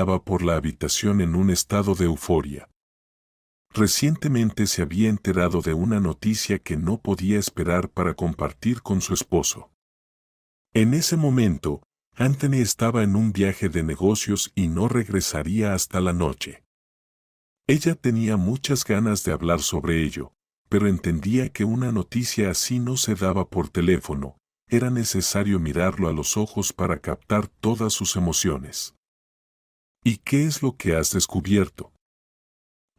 por la habitación en un estado de euforia. Recientemente se había enterado de una noticia que no podía esperar para compartir con su esposo. En ese momento, Anthony estaba en un viaje de negocios y no regresaría hasta la noche. Ella tenía muchas ganas de hablar sobre ello, pero entendía que una noticia así no se daba por teléfono, era necesario mirarlo a los ojos para captar todas sus emociones. ¿Y qué es lo que has descubierto?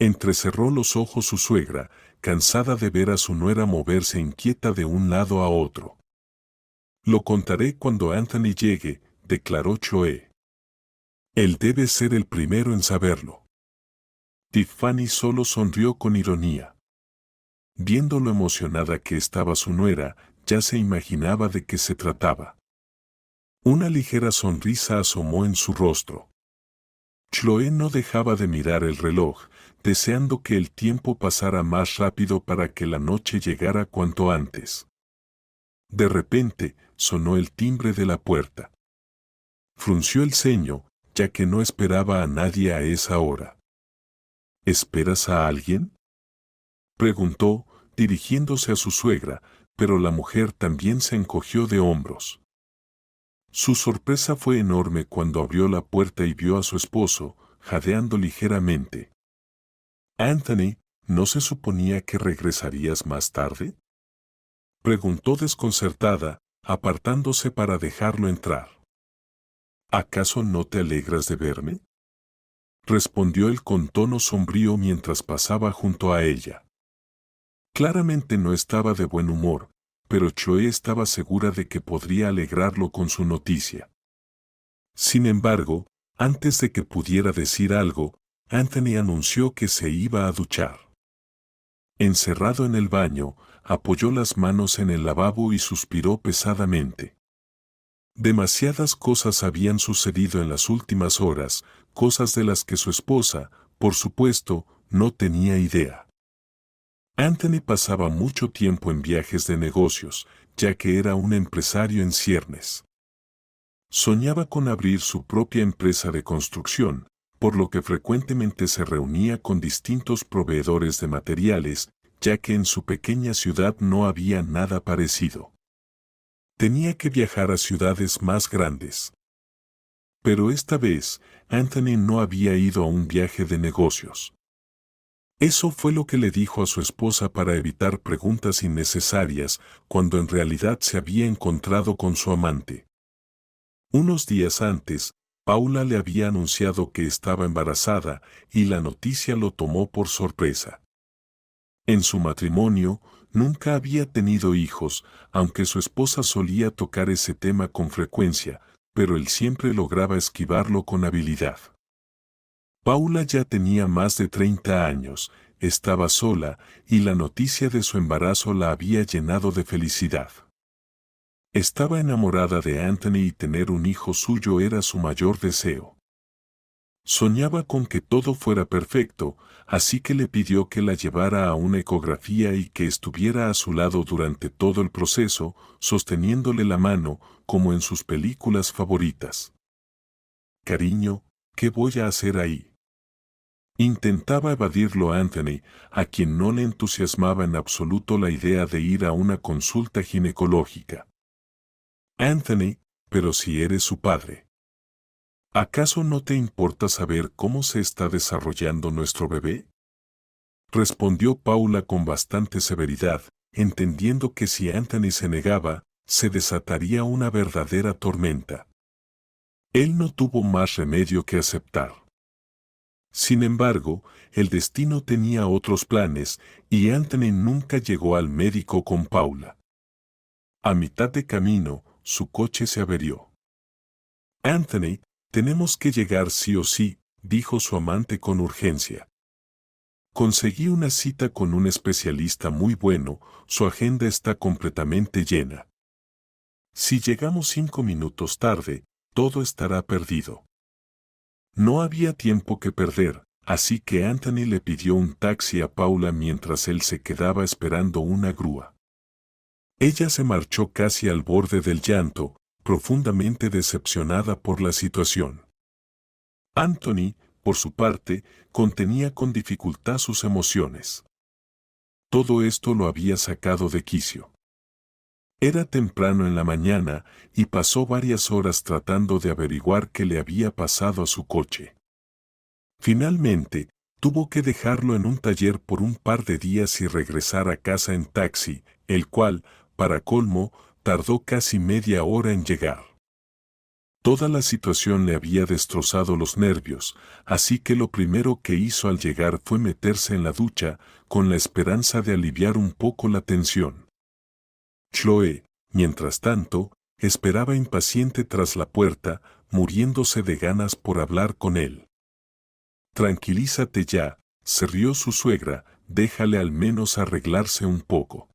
Entrecerró los ojos su suegra, cansada de ver a su nuera moverse inquieta de un lado a otro. Lo contaré cuando Anthony llegue, declaró Choe. Él debe ser el primero en saberlo. Tiffany solo sonrió con ironía. Viendo lo emocionada que estaba su nuera, ya se imaginaba de qué se trataba. Una ligera sonrisa asomó en su rostro. Chloe no dejaba de mirar el reloj, deseando que el tiempo pasara más rápido para que la noche llegara cuanto antes. De repente, sonó el timbre de la puerta. Frunció el ceño, ya que no esperaba a nadie a esa hora. ¿Esperas a alguien?, preguntó, dirigiéndose a su suegra, pero la mujer también se encogió de hombros. Su sorpresa fue enorme cuando abrió la puerta y vio a su esposo, jadeando ligeramente. «Anthony, ¿no se suponía que regresarías más tarde?», preguntó desconcertada, apartándose para dejarlo entrar. «¿Acaso no te alegras de verme?», respondió él con tono sombrío mientras pasaba junto a ella. Claramente no estaba de buen humor, pero Choe estaba segura de que podría alegrarlo con su noticia. Sin embargo, antes de que pudiera decir algo, Anthony anunció que se iba a duchar. Encerrado en el baño, apoyó las manos en el lavabo y suspiró pesadamente. Demasiadas cosas habían sucedido en las últimas horas, cosas de las que su esposa, por supuesto, no tenía idea. Anthony pasaba mucho tiempo en viajes de negocios, ya que era un empresario en ciernes. Soñaba con abrir su propia empresa de construcción, por lo que frecuentemente se reunía con distintos proveedores de materiales, ya que en su pequeña ciudad no había nada parecido. Tenía que viajar a ciudades más grandes. Pero esta vez, Anthony no había ido a un viaje de negocios. Eso fue lo que le dijo a su esposa para evitar preguntas innecesarias, cuando en realidad se había encontrado con su amante. Unos días antes, Paula le había anunciado que estaba embarazada y la noticia lo tomó por sorpresa. En su matrimonio, nunca había tenido hijos, aunque su esposa solía tocar ese tema con frecuencia, pero él siempre lograba esquivarlo con habilidad. Paula ya tenía más de 30 años, estaba sola, y la noticia de su embarazo la había llenado de felicidad. Estaba enamorada de Anthony y tener un hijo suyo era su mayor deseo. Soñaba con que todo fuera perfecto, así que le pidió que la llevara a una ecografía y que estuviera a su lado durante todo el proceso, sosteniéndole la mano, como en sus películas favoritas. «Cariño, ¿qué voy a hacer ahí?», intentaba evadirlo Anthony, a quien no le entusiasmaba en absoluto la idea de ir a una consulta ginecológica. «Anthony, pero si eres su padre. ¿Acaso no te importa saber cómo se está desarrollando nuestro bebé?», respondió Paula con bastante severidad, entendiendo que si Anthony se negaba, se desataría una verdadera tormenta. Él no tuvo más remedio que aceptar. Sin embargo, el destino tenía otros planes, y Anthony nunca llegó al médico con Paula. A mitad de camino, su coche se averió. «Anthony, tenemos que llegar sí o sí», dijo su amante con urgencia. «Conseguí una cita con un especialista muy bueno, su agenda está completamente llena. Si llegamos 5 minutos tarde, todo estará perdido». No había tiempo que perder, así que Anthony le pidió un taxi a Paula mientras él se quedaba esperando una grúa. Ella se marchó casi al borde del llanto, profundamente decepcionada por la situación. Anthony, por su parte, contenía con dificultad sus emociones. Todo esto lo había sacado de quicio. Era temprano en la mañana y pasó varias horas tratando de averiguar qué le había pasado a su coche. Finalmente, tuvo que dejarlo en un taller por un par de días y regresar a casa en taxi, el cual, para colmo, tardó casi media hora en llegar. Toda la situación le había destrozado los nervios, así que lo primero que hizo al llegar fue meterse en la ducha, con la esperanza de aliviar un poco la tensión. Chloe, mientras tanto, esperaba impaciente tras la puerta, muriéndose de ganas por hablar con él. Tranquilízate ya, se rió su suegra, déjale al menos arreglarse un poco.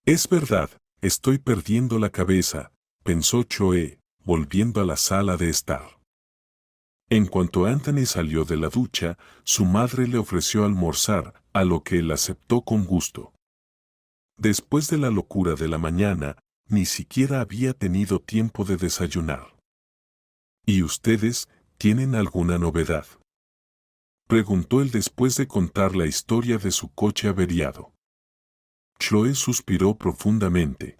Es verdad, estoy perdiendo la cabeza, pensó Chloe, volviendo a la sala de estar. En cuanto Anthony salió de la ducha, su madre le ofreció almorzar, a lo que él aceptó con gusto. Después de la locura de la mañana, ni siquiera había tenido tiempo de desayunar. ¿Y ustedes, tienen alguna novedad?, preguntó él después de contar la historia de su coche averiado. Chloe suspiró profundamente.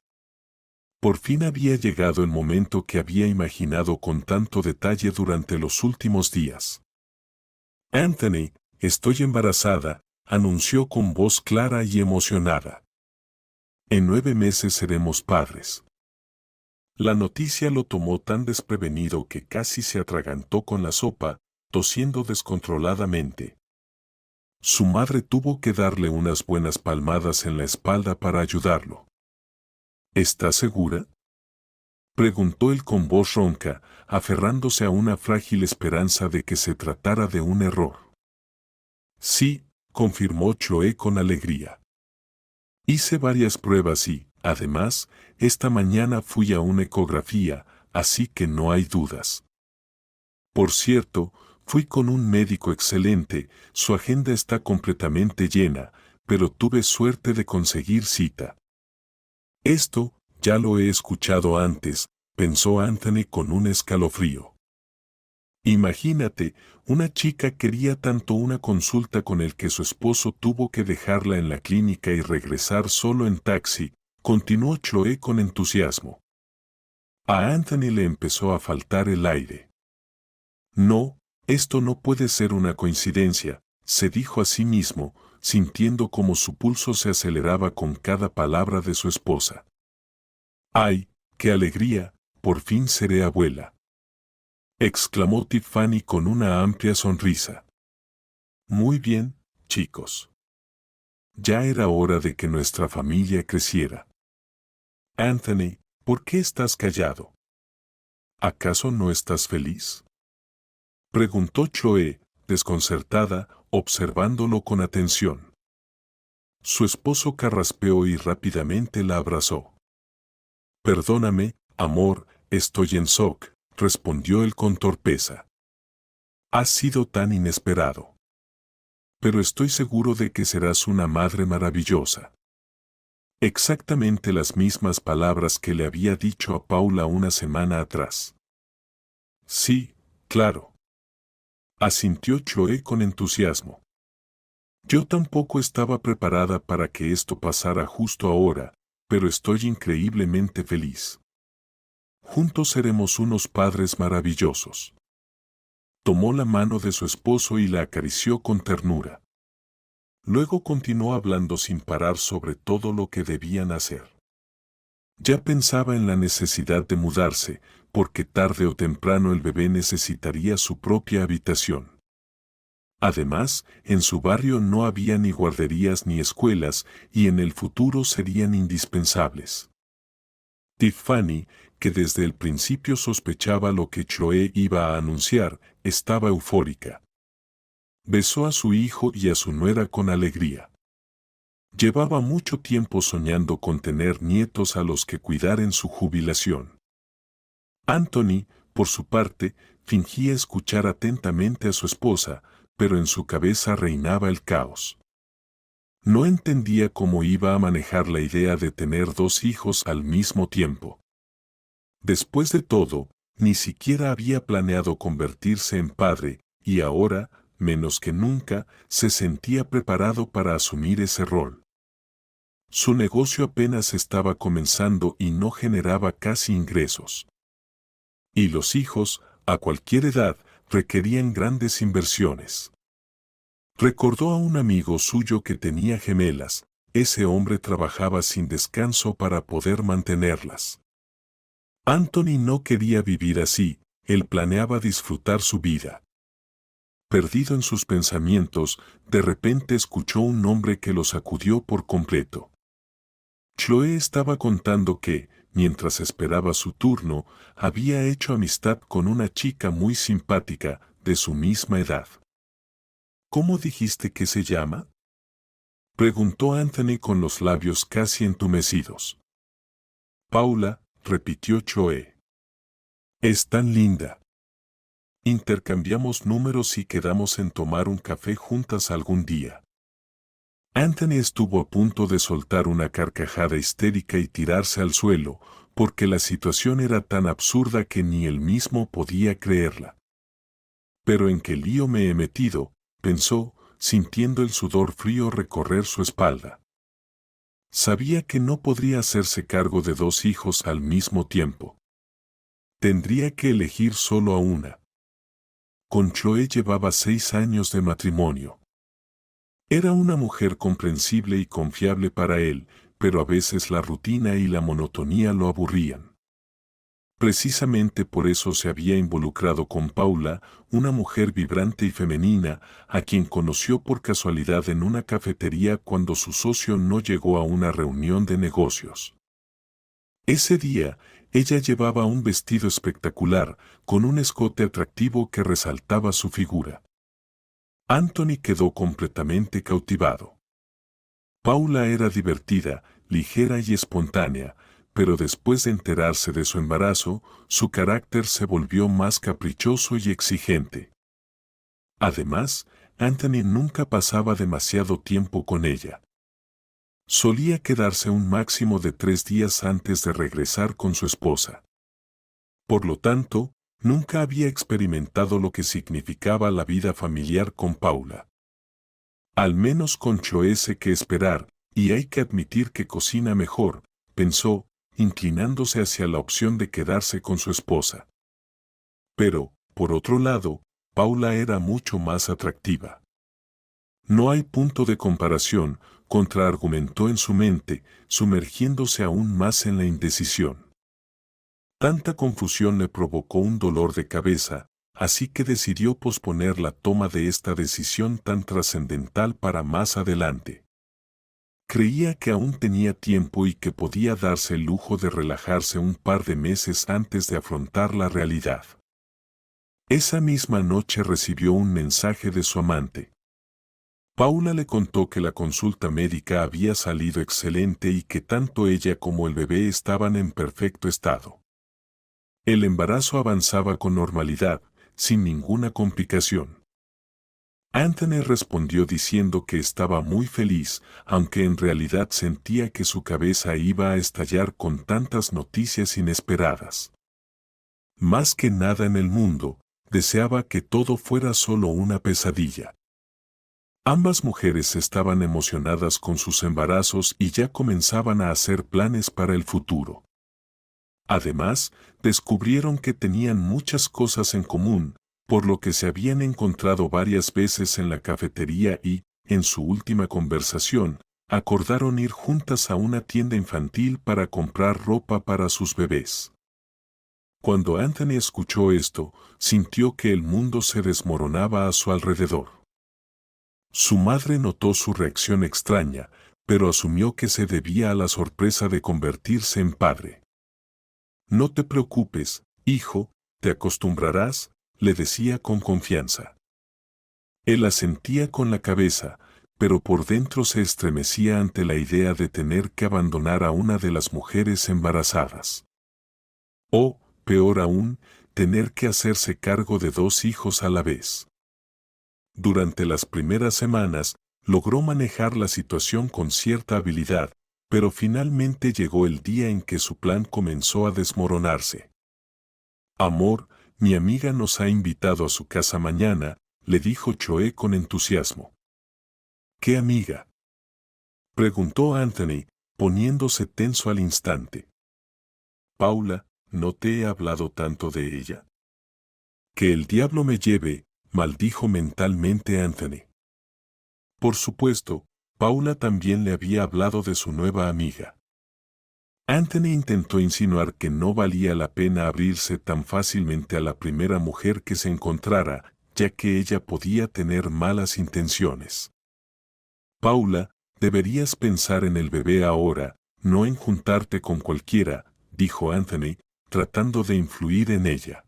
Por fin había llegado el momento que había imaginado con tanto detalle durante los últimos días. Anthony, estoy embarazada, anunció con voz clara y emocionada. En 9 meses seremos padres. La noticia lo tomó tan desprevenido que casi se atragantó con la sopa, tosiendo descontroladamente. Su madre tuvo que darle unas buenas palmadas en la espalda para ayudarlo. ¿Estás segura?, preguntó él con voz ronca, aferrándose a una frágil esperanza de que se tratara de un error. Sí, confirmó Chloe con alegría. Hice varias pruebas y, además, esta mañana fui a una ecografía, así que no hay dudas. Por cierto, fui con un médico excelente, su agenda está completamente llena, pero tuve suerte de conseguir cita. Esto, ya lo he escuchado antes, pensó Anthony con un escalofrío. Imagínate, una chica quería tanto una consulta con el que su esposo tuvo que dejarla en la clínica y regresar solo en taxi, continuó Chloe con entusiasmo. A Anthony le empezó a faltar el aire. No, esto no puede ser una coincidencia, se dijo a sí mismo, sintiendo como su pulso se aceleraba con cada palabra de su esposa. ¡Ay, qué alegría! Por fin seré abuela, exclamó Tiffany con una amplia sonrisa. Muy bien, chicos. Ya era hora de que nuestra familia creciera. Anthony, ¿por qué estás callado? ¿Acaso no estás feliz?, preguntó Chloe, desconcertada, observándolo con atención. Su esposo carraspeó y rápidamente la abrazó. Perdóname, amor, estoy en shock, respondió él con torpeza. Has sido tan inesperado. Pero estoy seguro de que serás una madre maravillosa. Exactamente las mismas palabras que le había dicho a Paula una semana atrás. Sí, claro, asintió Chloe con entusiasmo. Yo tampoco estaba preparada para que esto pasara justo ahora, pero estoy increíblemente feliz. Juntos seremos unos padres maravillosos. Tomó la mano de su esposo y la acarició con ternura. Luego continuó hablando sin parar sobre todo lo que debían hacer. Ya pensaba en la necesidad de mudarse, porque tarde o temprano el bebé necesitaría su propia habitación. Además, en su barrio no había ni guarderías ni escuelas, y en el futuro serían indispensables. Tiffany, que desde el principio sospechaba lo que Chloe iba a anunciar, estaba eufórica. Besó a su hijo y a su nuera con alegría. Llevaba mucho tiempo soñando con tener nietos a los que cuidar en su jubilación. Anthony, por su parte, fingía escuchar atentamente a su esposa, pero en su cabeza reinaba el caos. No entendía cómo iba a manejar la idea de tener 2 hijos al mismo tiempo. Después de todo, ni siquiera había planeado convertirse en padre, y ahora, menos que nunca, se sentía preparado para asumir ese rol. Su negocio apenas estaba comenzando y no generaba casi ingresos. Y los hijos, a cualquier edad, requerían grandes inversiones. Recordó a un amigo suyo que tenía gemelas. Ese hombre trabajaba sin descanso para poder mantenerlas. Anthony no quería vivir así, él planeaba disfrutar su vida. Perdido en sus pensamientos, de repente escuchó un nombre que lo sacudió por completo. Chloe estaba contando que, mientras esperaba su turno, había hecho amistad con una chica muy simpática, de su misma edad. ¿Cómo dijiste que se llama?, preguntó Anthony con los labios casi entumecidos. Paula, repitió Chloe. Es tan linda. Intercambiamos números y quedamos en tomar un café juntas algún día. Anthony estuvo a punto de soltar una carcajada histérica y tirarse al suelo, porque la situación era tan absurda que ni él mismo podía creerla. Pero ¿en qué lío me he metido?, pensó, sintiendo el sudor frío recorrer su espalda. Sabía que no podría hacerse cargo de 2 hijos al mismo tiempo. Tendría que elegir solo a una. Con Chloe llevaba 6 años de matrimonio. Era una mujer comprensible y confiable para él, pero a veces la rutina y la monotonía lo aburrían. Precisamente por eso se había involucrado con Paula, una mujer vibrante y femenina, a quien conoció por casualidad en una cafetería cuando su socio no llegó a una reunión de negocios. Ese día, ella llevaba un vestido espectacular, con un escote atractivo que resaltaba su figura. Anthony quedó completamente cautivado. Paula era divertida, ligera y espontánea, pero después de enterarse de su embarazo, su carácter se volvió más caprichoso y exigente. Además, Anthony nunca pasaba demasiado tiempo con ella. Solía quedarse un máximo de 3 días antes de regresar con su esposa. Por lo tanto, nunca había experimentado lo que significaba la vida familiar con Paula. Al menos con Chloe sé que esperar, y hay que admitir que cocina mejor, pensó, inclinándose hacia la opción de quedarse con su esposa. Pero, por otro lado, Paula era mucho más atractiva. No hay punto de comparación, contraargumentó en su mente, sumergiéndose aún más en la indecisión. Tanta confusión le provocó un dolor de cabeza, así que decidió posponer la toma de esta decisión tan trascendental para más adelante. Creía que aún tenía tiempo y que podía darse el lujo de relajarse un par de meses antes de afrontar la realidad. Esa misma noche recibió un mensaje de su amante. Paula le contó que la consulta médica había salido excelente y que tanto ella como el bebé estaban en perfecto estado. El embarazo avanzaba con normalidad, sin ninguna complicación. Anthony respondió diciendo que estaba muy feliz, aunque en realidad sentía que su cabeza iba a estallar con tantas noticias inesperadas. Más que nada en el mundo, deseaba que todo fuera solo una pesadilla. Ambas mujeres estaban emocionadas con sus embarazos y ya comenzaban a hacer planes para el futuro. Además, descubrieron que tenían muchas cosas en común, por lo que se habían encontrado varias veces en la cafetería y, en su última conversación, acordaron ir juntas a una tienda infantil para comprar ropa para sus bebés. Cuando Anthony escuchó esto, sintió que el mundo se desmoronaba a su alrededor. Su madre notó su reacción extraña, pero asumió que se debía a la sorpresa de convertirse en padre. «No te preocupes, hijo, te acostumbrarás», le decía con confianza. Él asentía con la cabeza, pero por dentro se estremecía ante la idea de tener que abandonar a una de las mujeres embarazadas. O, peor aún, tener que hacerse cargo de 2 hijos a la vez. Durante las primeras semanas, logró manejar la situación con cierta habilidad, pero finalmente llegó el día en que su plan comenzó a desmoronarse. Amor, mi amiga nos ha invitado a su casa mañana, le dijo Choe con entusiasmo. ¿Qué amiga?, preguntó Anthony, poniéndose tenso al instante. Paula, ¿no te he hablado tanto de ella? Que el diablo me lleve, maldijo mentalmente Anthony. Por supuesto, Paula también le había hablado de su nueva amiga. Anthony intentó insinuar que no valía la pena abrirse tan fácilmente a la primera mujer que se encontrara, ya que ella podía tener malas intenciones. Paula, deberías pensar en el bebé ahora, no en juntarte con cualquiera, dijo Anthony, tratando de influir en ella.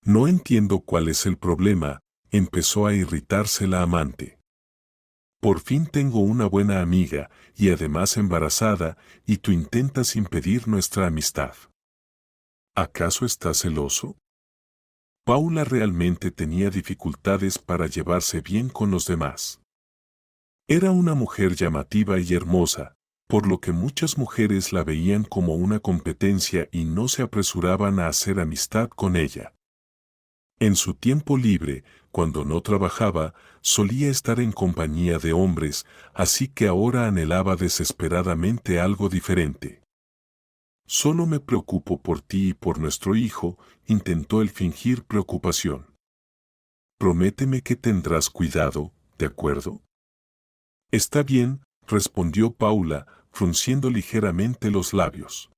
No entiendo cuál es el problema, empezó a irritarse la amante. Por fin tengo una buena amiga, y además embarazada, y tú intentas impedir nuestra amistad. ¿Acaso estás celoso? Paula realmente tenía dificultades para llevarse bien con los demás. Era una mujer llamativa y hermosa, por lo que muchas mujeres la veían como una competencia y no se apresuraban a hacer amistad con ella. En su tiempo libre, cuando no trabajaba, solía estar en compañía de hombres, así que ahora anhelaba desesperadamente algo diferente. Solo me preocupo por ti y por nuestro hijo, intentó él fingir preocupación. Prométeme que tendrás cuidado, ¿de acuerdo? Está bien, respondió Paula, frunciendo ligeramente los labios.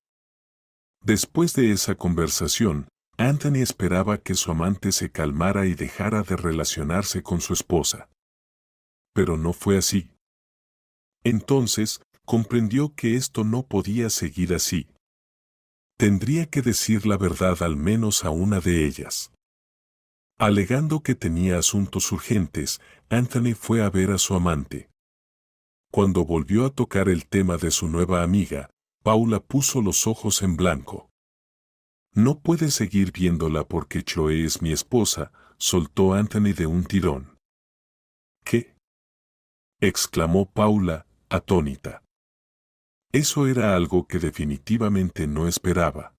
Después de esa conversación, Anthony esperaba que su amante se calmara y dejara de relacionarse con su esposa. Pero no fue así. Entonces, comprendió que esto no podía seguir así. Tendría que decir la verdad al menos a una de ellas. Alegando que tenía asuntos urgentes, Anthony fue a ver a su amante. Cuando volvió a tocar el tema de su nueva amiga, Paula puso los ojos en blanco. No puedes seguir viéndola porque Choe es mi esposa, soltó Anthony de un tirón. ¿Qué?, exclamó Paula, atónita. Eso era algo que definitivamente no esperaba.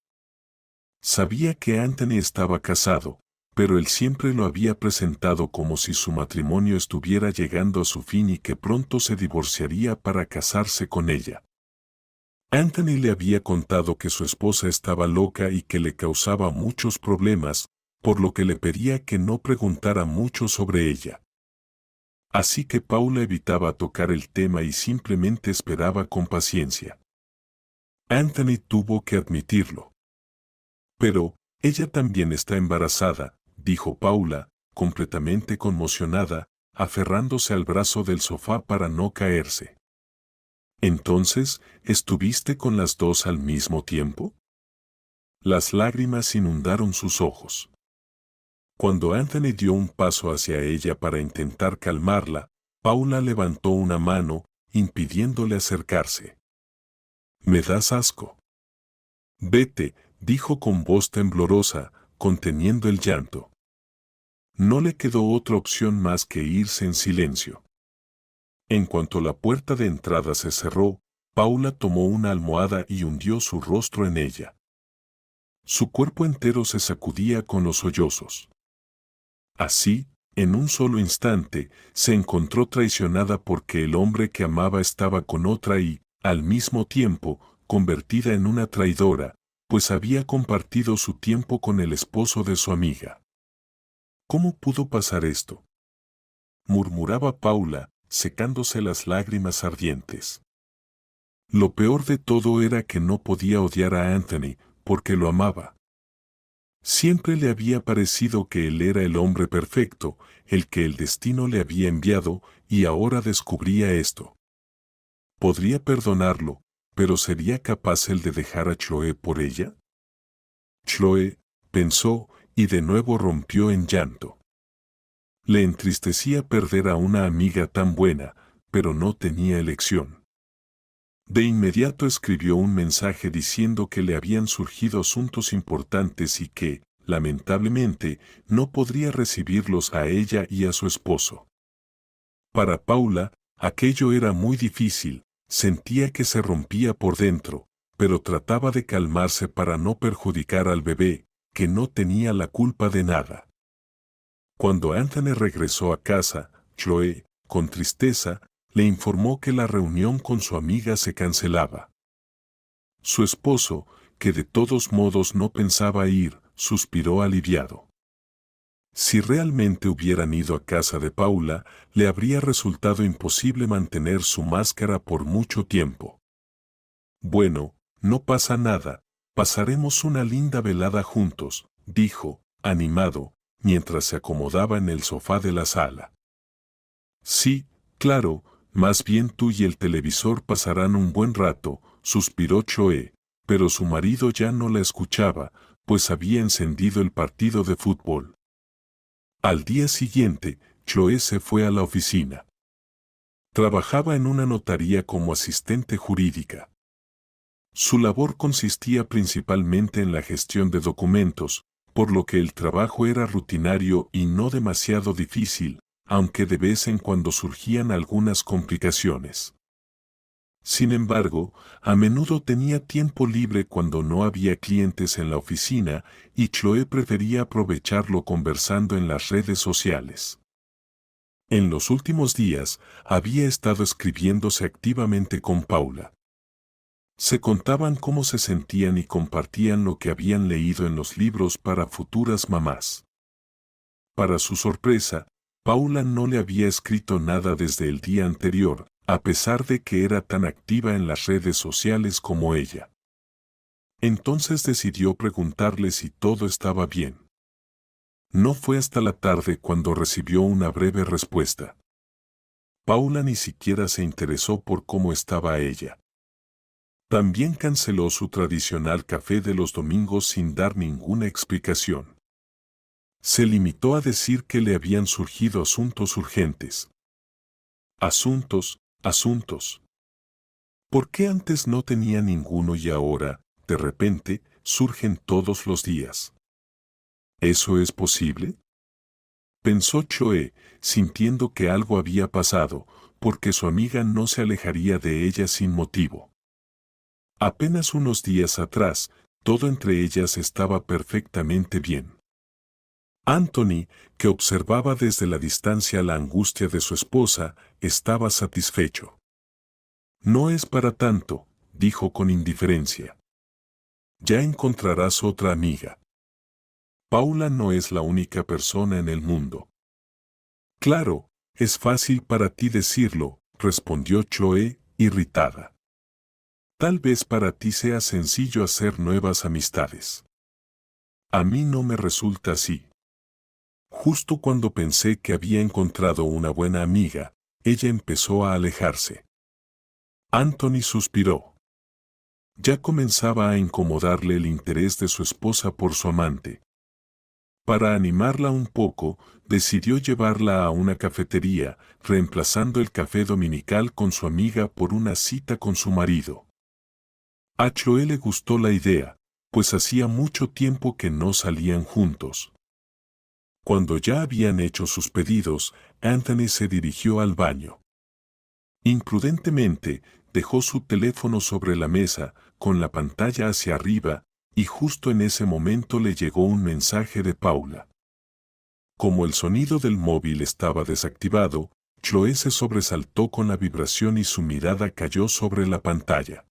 Sabía que Anthony estaba casado, pero él siempre lo había presentado como si su matrimonio estuviera llegando a su fin y que pronto se divorciaría para casarse con ella. Anthony le había contado que su esposa estaba loca y que le causaba muchos problemas, por lo que le pedía que no preguntara mucho sobre ella. Así que Paula evitaba tocar el tema y simplemente esperaba con paciencia. Anthony tuvo que admitirlo. Pero, ella también está embarazada, dijo Paula, completamente conmocionada, aferrándose al brazo del sofá para no caerse. Entonces, ¿estuviste con las dos al mismo tiempo? Las lágrimas inundaron sus ojos. Cuando Anthony dio un paso hacia ella para intentar calmarla, Paula levantó una mano, impidiéndole acercarse. «Me das asco». «Vete», dijo con voz temblorosa, conteniendo el llanto. No le quedó otra opción más que irse en silencio. En cuanto la puerta de entrada se cerró, Paula tomó una almohada y hundió su rostro en ella. Su cuerpo entero se sacudía con los sollozos. Así, en un solo instante, se encontró traicionada porque el hombre que amaba estaba con otra y, al mismo tiempo, convertida en una traidora, pues había compartido su tiempo con el esposo de su amiga. ¿Cómo pudo pasar esto?, murmuraba Paula, secándose las lágrimas ardientes. Lo peor de todo era que no podía odiar a Anthony, porque lo amaba. Siempre le había parecido que él era el hombre perfecto, el que el destino le había enviado, y ahora descubría esto. Podría perdonarlo, pero ¿sería capaz él de dejar a Chloe por ella? Chloe, pensó, y de nuevo rompió en llanto. Le entristecía perder a una amiga tan buena, pero no tenía elección. De inmediato escribió un mensaje diciendo que le habían surgido asuntos importantes y que, lamentablemente, no podría recibirlos a ella y a su esposo. Para Paula, aquello era muy difícil, sentía que se rompía por dentro, pero trataba de calmarse para no perjudicar al bebé, que no tenía la culpa de nada. Cuando Anthony regresó a casa, Chloe, con tristeza, le informó que la reunión con su amiga se cancelaba. Su esposo, que de todos modos no pensaba ir, suspiró aliviado. Si realmente hubieran ido a casa de Paula, le habría resultado imposible mantener su máscara por mucho tiempo. Bueno, no pasa nada, pasaremos una linda velada juntos, dijo, animado, mientras se acomodaba en el sofá de la sala. Sí, claro, más bien tú y el televisor pasarán un buen rato, suspiró Chloe, pero su marido ya no la escuchaba, pues había encendido el partido de fútbol. Al día siguiente, Chloe se fue a la oficina. Trabajaba en una notaría como asistente jurídica. Su labor consistía principalmente en la gestión de documentos, por lo que el trabajo era rutinario y no demasiado difícil, aunque de vez en cuando surgían algunas complicaciones. Sin embargo, a menudo tenía tiempo libre cuando no había clientes en la oficina y Chloe prefería aprovecharlo conversando en las redes sociales. En los últimos días, había estado escribiéndose activamente con Paula. Se contaban cómo se sentían y compartían lo que habían leído en los libros para futuras mamás. Para su sorpresa, Paula no le había escrito nada desde el día anterior, a pesar de que era tan activa en las redes sociales como ella. Entonces decidió preguntarle si todo estaba bien. No fue hasta la tarde cuando recibió una breve respuesta. Paula ni siquiera se interesó por cómo estaba ella. También canceló su tradicional café de los domingos sin dar ninguna explicación. Se limitó a decir que le habían surgido asuntos urgentes. Asuntos. ¿Por qué antes no tenía ninguno y ahora, de repente, surgen todos los días? ¿Eso es posible? Pensó Chloe, sintiendo que algo había pasado, porque su amiga no se alejaría de ella sin motivo. Apenas unos días atrás, todo entre ellas estaba perfectamente bien. Anthony, que observaba desde la distancia la angustia de su esposa, estaba satisfecho. No es para tanto, dijo con indiferencia. Ya encontrarás otra amiga. Paula no es la única persona en el mundo. Claro, es fácil para ti decirlo, respondió Chloe, irritada. Tal vez para ti sea sencillo hacer nuevas amistades. A mí no me resulta así. Justo cuando pensé que había encontrado una buena amiga, ella empezó a alejarse. Anthony suspiró. Ya comenzaba a incomodarle el interés de su esposa por su amante. Para animarla un poco, decidió llevarla a una cafetería, reemplazando el café dominical con su amiga por una cita con su marido. A Chloe le gustó la idea, pues hacía mucho tiempo que no salían juntos. Cuando ya habían hecho sus pedidos, Anthony se dirigió al baño. Imprudentemente, dejó su teléfono sobre la mesa, con la pantalla hacia arriba, y justo en ese momento le llegó un mensaje de Paula. Como el sonido del móvil estaba desactivado, Chloe se sobresaltó con la vibración y su mirada cayó sobre la pantalla.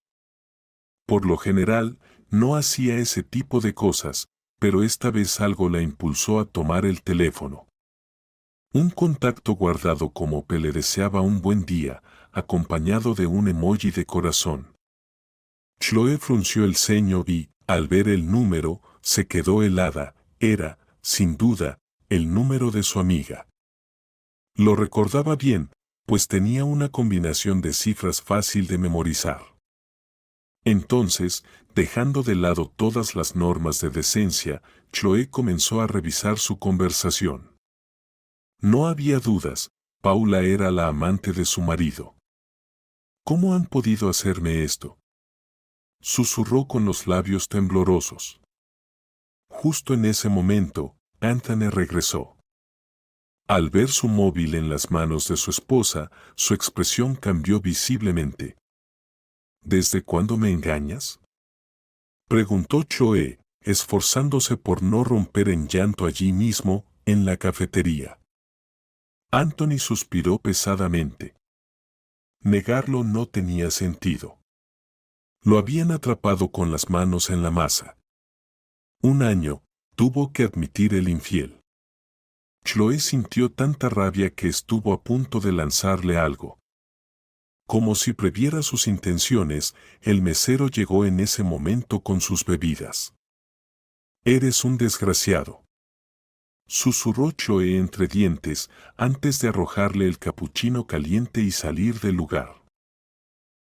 Por lo general, no hacía ese tipo de cosas, pero esta vez algo la impulsó a tomar el teléfono. Un contacto guardado como P le deseaba un buen día, acompañado de un emoji de corazón. Chloe frunció el ceño y, al ver el número, se quedó helada. Era, sin duda, el número de su amiga. Lo recordaba bien, pues tenía una combinación de cifras fácil de memorizar. Entonces, dejando de lado todas las normas de decencia, Chloe comenzó a revisar su conversación. No había dudas, Paula era la amante de su marido. ¿Cómo han podido hacerme esto?, susurró con los labios temblorosos. Justo en ese momento, Anthony regresó. Al ver su móvil en las manos de su esposa, su expresión cambió visiblemente. ¿Desde cuándo me engañas?, preguntó Chloe, esforzándose por no romper en llanto allí mismo, en la cafetería. Anthony suspiró pesadamente. Negarlo no tenía sentido. Lo habían atrapado con las manos en la masa. Un año, tuvo que admitir el infiel. Chloe sintió tanta rabia que estuvo a punto de lanzarle algo. Como si previera sus intenciones, el mesero llegó en ese momento con sus bebidas. «Eres un desgraciado», susurró Chloe entre dientes antes de arrojarle el capuchino caliente y salir del lugar.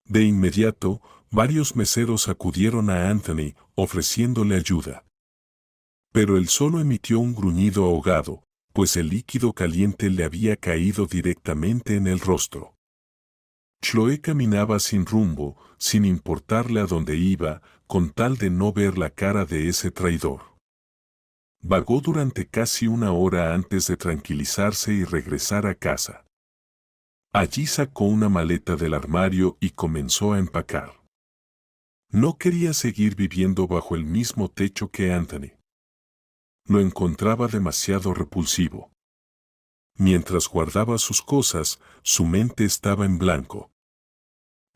De inmediato, varios meseros acudieron a Anthony ofreciéndole ayuda. Pero él solo emitió un gruñido ahogado, pues el líquido caliente le había caído directamente en el rostro. Chloe caminaba sin rumbo, sin importarle a dónde iba, con tal de no ver la cara de ese traidor. Vagó durante casi una hora antes de tranquilizarse y regresar a casa. Allí sacó una maleta del armario y comenzó a empacar. No quería seguir viviendo bajo el mismo techo que Anthony. Lo encontraba demasiado repulsivo. Mientras guardaba sus cosas, su mente estaba en blanco.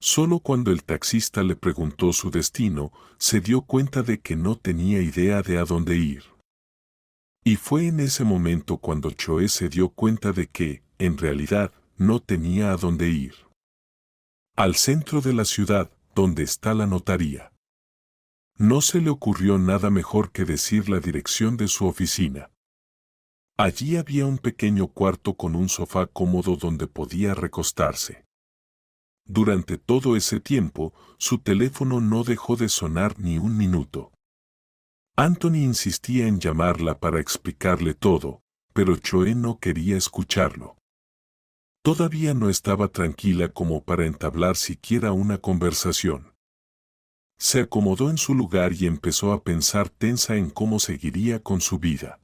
Solo cuando el taxista le preguntó su destino, se dio cuenta de que no tenía idea de a dónde ir. Y fue en ese momento cuando Chloe se dio cuenta de que, en realidad, no tenía a dónde ir. Al centro de la ciudad, donde está la notaría. No se le ocurrió nada mejor que decir la dirección de su oficina. Allí había un pequeño cuarto con un sofá cómodo donde podía recostarse. Durante todo ese tiempo, su teléfono no dejó de sonar ni un minuto. Anthony insistía en llamarla para explicarle todo, pero Chloe no quería escucharlo. Todavía no estaba tranquila como para entablar siquiera una conversación. Se acomodó en su lugar y empezó a pensar tensa en cómo seguiría con su vida.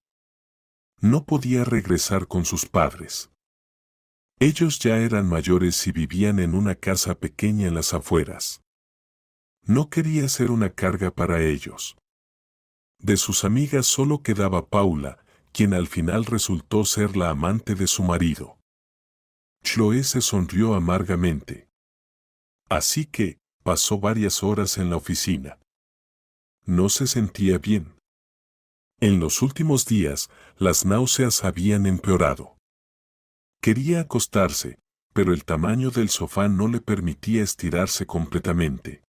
No podía regresar con sus padres. Ellos ya eran mayores y vivían en una casa pequeña en las afueras. No quería ser una carga para ellos. De sus amigas solo quedaba Paula, quien al final resultó ser la amante de su marido. Chloe se sonrió amargamente. Así que, pasó varias horas en la oficina. No se sentía bien. En los últimos días, las náuseas habían empeorado. Quería acostarse, pero el tamaño del sofá no le permitía estirarse completamente.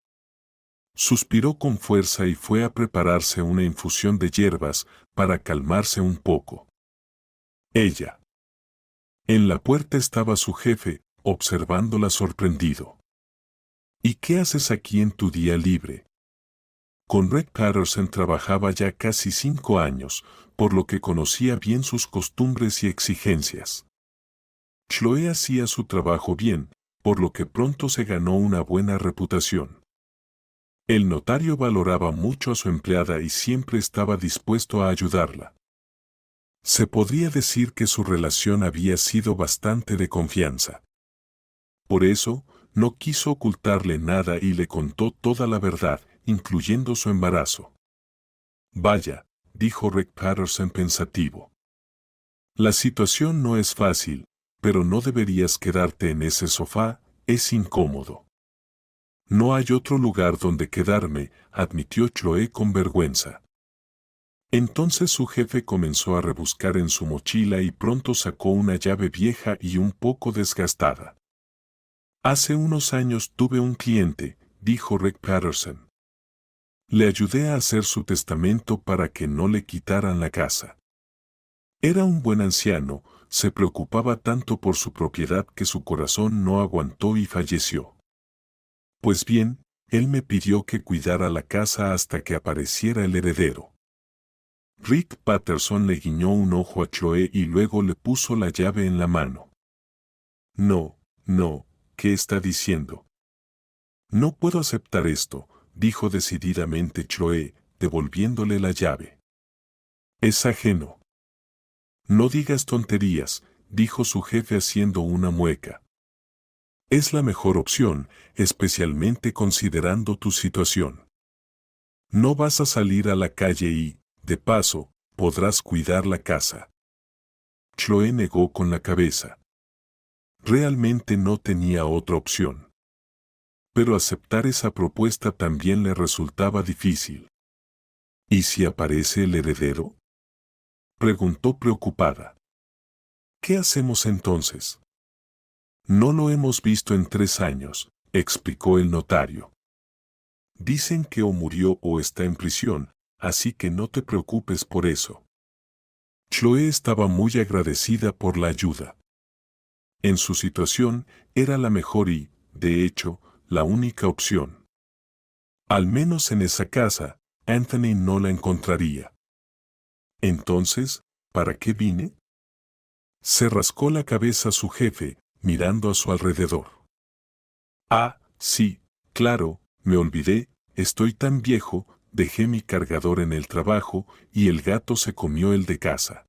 Suspiró con fuerza y fue a prepararse una infusión de hierbas para calmarse un poco. Ella. En la puerta estaba su jefe, observándola sorprendido. ¿Y qué haces aquí en tu día libre? Con Rick Patterson trabajaba ya casi 5 años, por lo que conocía bien sus costumbres y exigencias. Chloe hacía su trabajo bien, por lo que pronto se ganó una buena reputación. El notario valoraba mucho a su empleada y siempre estaba dispuesto a ayudarla. Se podría decir que su relación había sido bastante de confianza. Por eso, no quiso ocultarle nada y le contó toda la verdad, incluyendo su embarazo. Vaya, dijo Rick Patterson pensativo. La situación no es fácil, pero no deberías quedarte en ese sofá, es incómodo. No hay otro lugar donde quedarme, admitió Chloe con vergüenza. Entonces su jefe comenzó a rebuscar en su mochila y pronto sacó una llave vieja y un poco desgastada. Hace unos años tuve un cliente, dijo Rick Patterson. Le ayudé a hacer su testamento para que no le quitaran la casa. Era un buen anciano, se preocupaba tanto por su propiedad que su corazón no aguantó y falleció. Pues bien, él me pidió que cuidara la casa hasta que apareciera el heredero. Rick Patterson le guiñó un ojo a Chloe y luego le puso la llave en la mano. No, ¿qué está diciendo? No puedo aceptar esto, dijo decididamente Chloe, devolviéndole la llave. Es ajeno. No digas tonterías, dijo su jefe haciendo una mueca. Es la mejor opción, especialmente considerando tu situación. No vas a salir a la calle y, de paso, podrás cuidar la casa. Chloe negó con la cabeza. Realmente no tenía otra opción. Pero aceptar esa propuesta también le resultaba difícil. ¿Y si aparece el heredero?, preguntó preocupada. ¿Qué hacemos entonces? No lo hemos visto en 3 años, explicó el notario. Dicen que o murió o está en prisión, así que no te preocupes por eso. Chloe estaba muy agradecida por la ayuda. En su situación, era la mejor y, de hecho, la única opción. Al menos en esa casa, Anthony no la encontraría. Entonces, ¿para qué vine? Se rascó la cabeza su jefe, mirando a su alrededor. Ah, sí, claro, me olvidé, estoy tan viejo, dejé mi cargador en el trabajo y el gato se comió el de casa.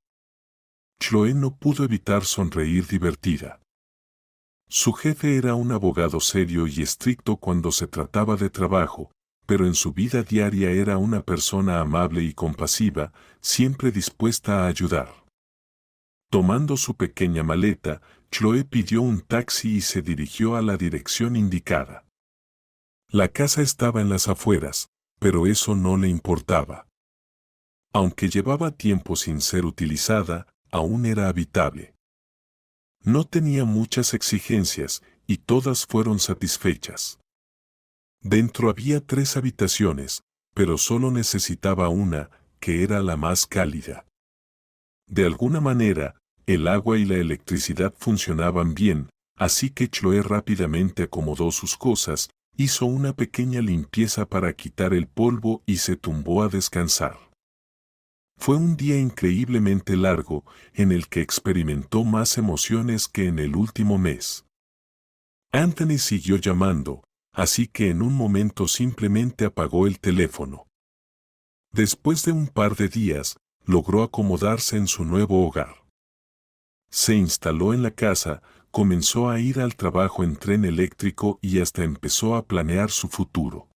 Chloe no pudo evitar sonreír divertida. Su jefe era un abogado serio y estricto cuando se trataba de trabajo, pero en su vida diaria era una persona amable y compasiva, siempre dispuesta a ayudar. Tomando su pequeña maleta, Chloe pidió un taxi y se dirigió a la dirección indicada. La casa estaba en las afueras, pero eso no le importaba. Aunque llevaba tiempo sin ser utilizada, aún era habitable. No tenía muchas exigencias, y todas fueron satisfechas. Dentro había 3 habitaciones, pero solo necesitaba una, que era la más cálida. De alguna manera, el agua y la electricidad funcionaban bien, así que Chloe rápidamente acomodó sus cosas, hizo una pequeña limpieza para quitar el polvo y se tumbó a descansar. Fue un día increíblemente largo, en el que experimentó más emociones que en el último mes. Anthony siguió llamando, así que en un momento simplemente apagó el teléfono. Después de un par de días, logró acomodarse en su nuevo hogar. Se instaló en la casa, comenzó a ir al trabajo en tren eléctrico y hasta empezó a planear su futuro.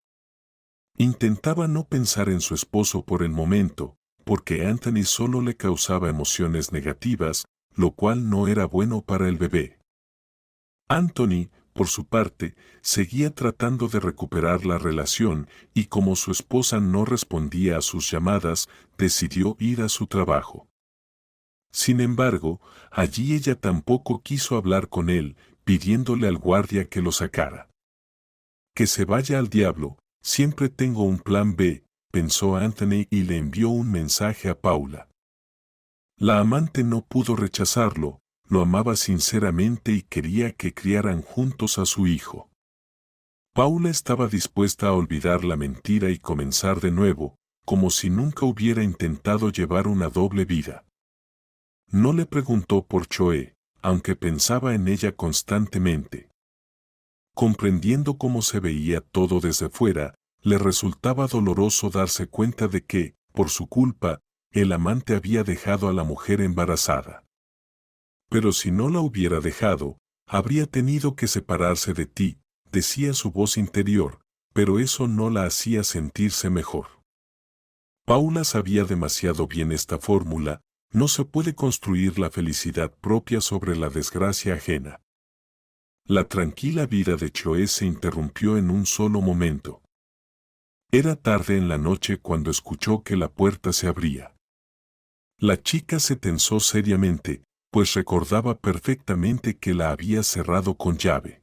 Intentaba no pensar en su esposo por el momento, porque Anthony solo le causaba emociones negativas, lo cual no era bueno para el bebé. Anthony, por su parte, seguía tratando de recuperar la relación y como su esposa no respondía a sus llamadas, decidió ir a su trabajo. Sin embargo, allí ella tampoco quiso hablar con él, pidiéndole al guardia que lo sacara. Que se vaya al diablo, siempre tengo un plan B, pensó Anthony y le envió un mensaje a Paula. La amante no pudo rechazarlo, lo amaba sinceramente y quería que criaran juntos a su hijo. Paula estaba dispuesta a olvidar la mentira y comenzar de nuevo, como si nunca hubiera intentado llevar una doble vida. No le preguntó por Chloe, aunque pensaba en ella constantemente. Comprendiendo cómo se veía todo desde fuera, le resultaba doloroso darse cuenta de que, por su culpa, el amante había dejado a la mujer embarazada. Pero si no la hubiera dejado, habría tenido que separarse de ti, decía su voz interior, pero eso no la hacía sentirse mejor. Paula sabía demasiado bien esta fórmula, no se puede construir la felicidad propia sobre la desgracia ajena. La tranquila vida de Chloe se interrumpió en un solo momento. Era tarde en la noche cuando escuchó que la puerta se abría. La chica se tensó seriamente, pues recordaba perfectamente que la había cerrado con llave.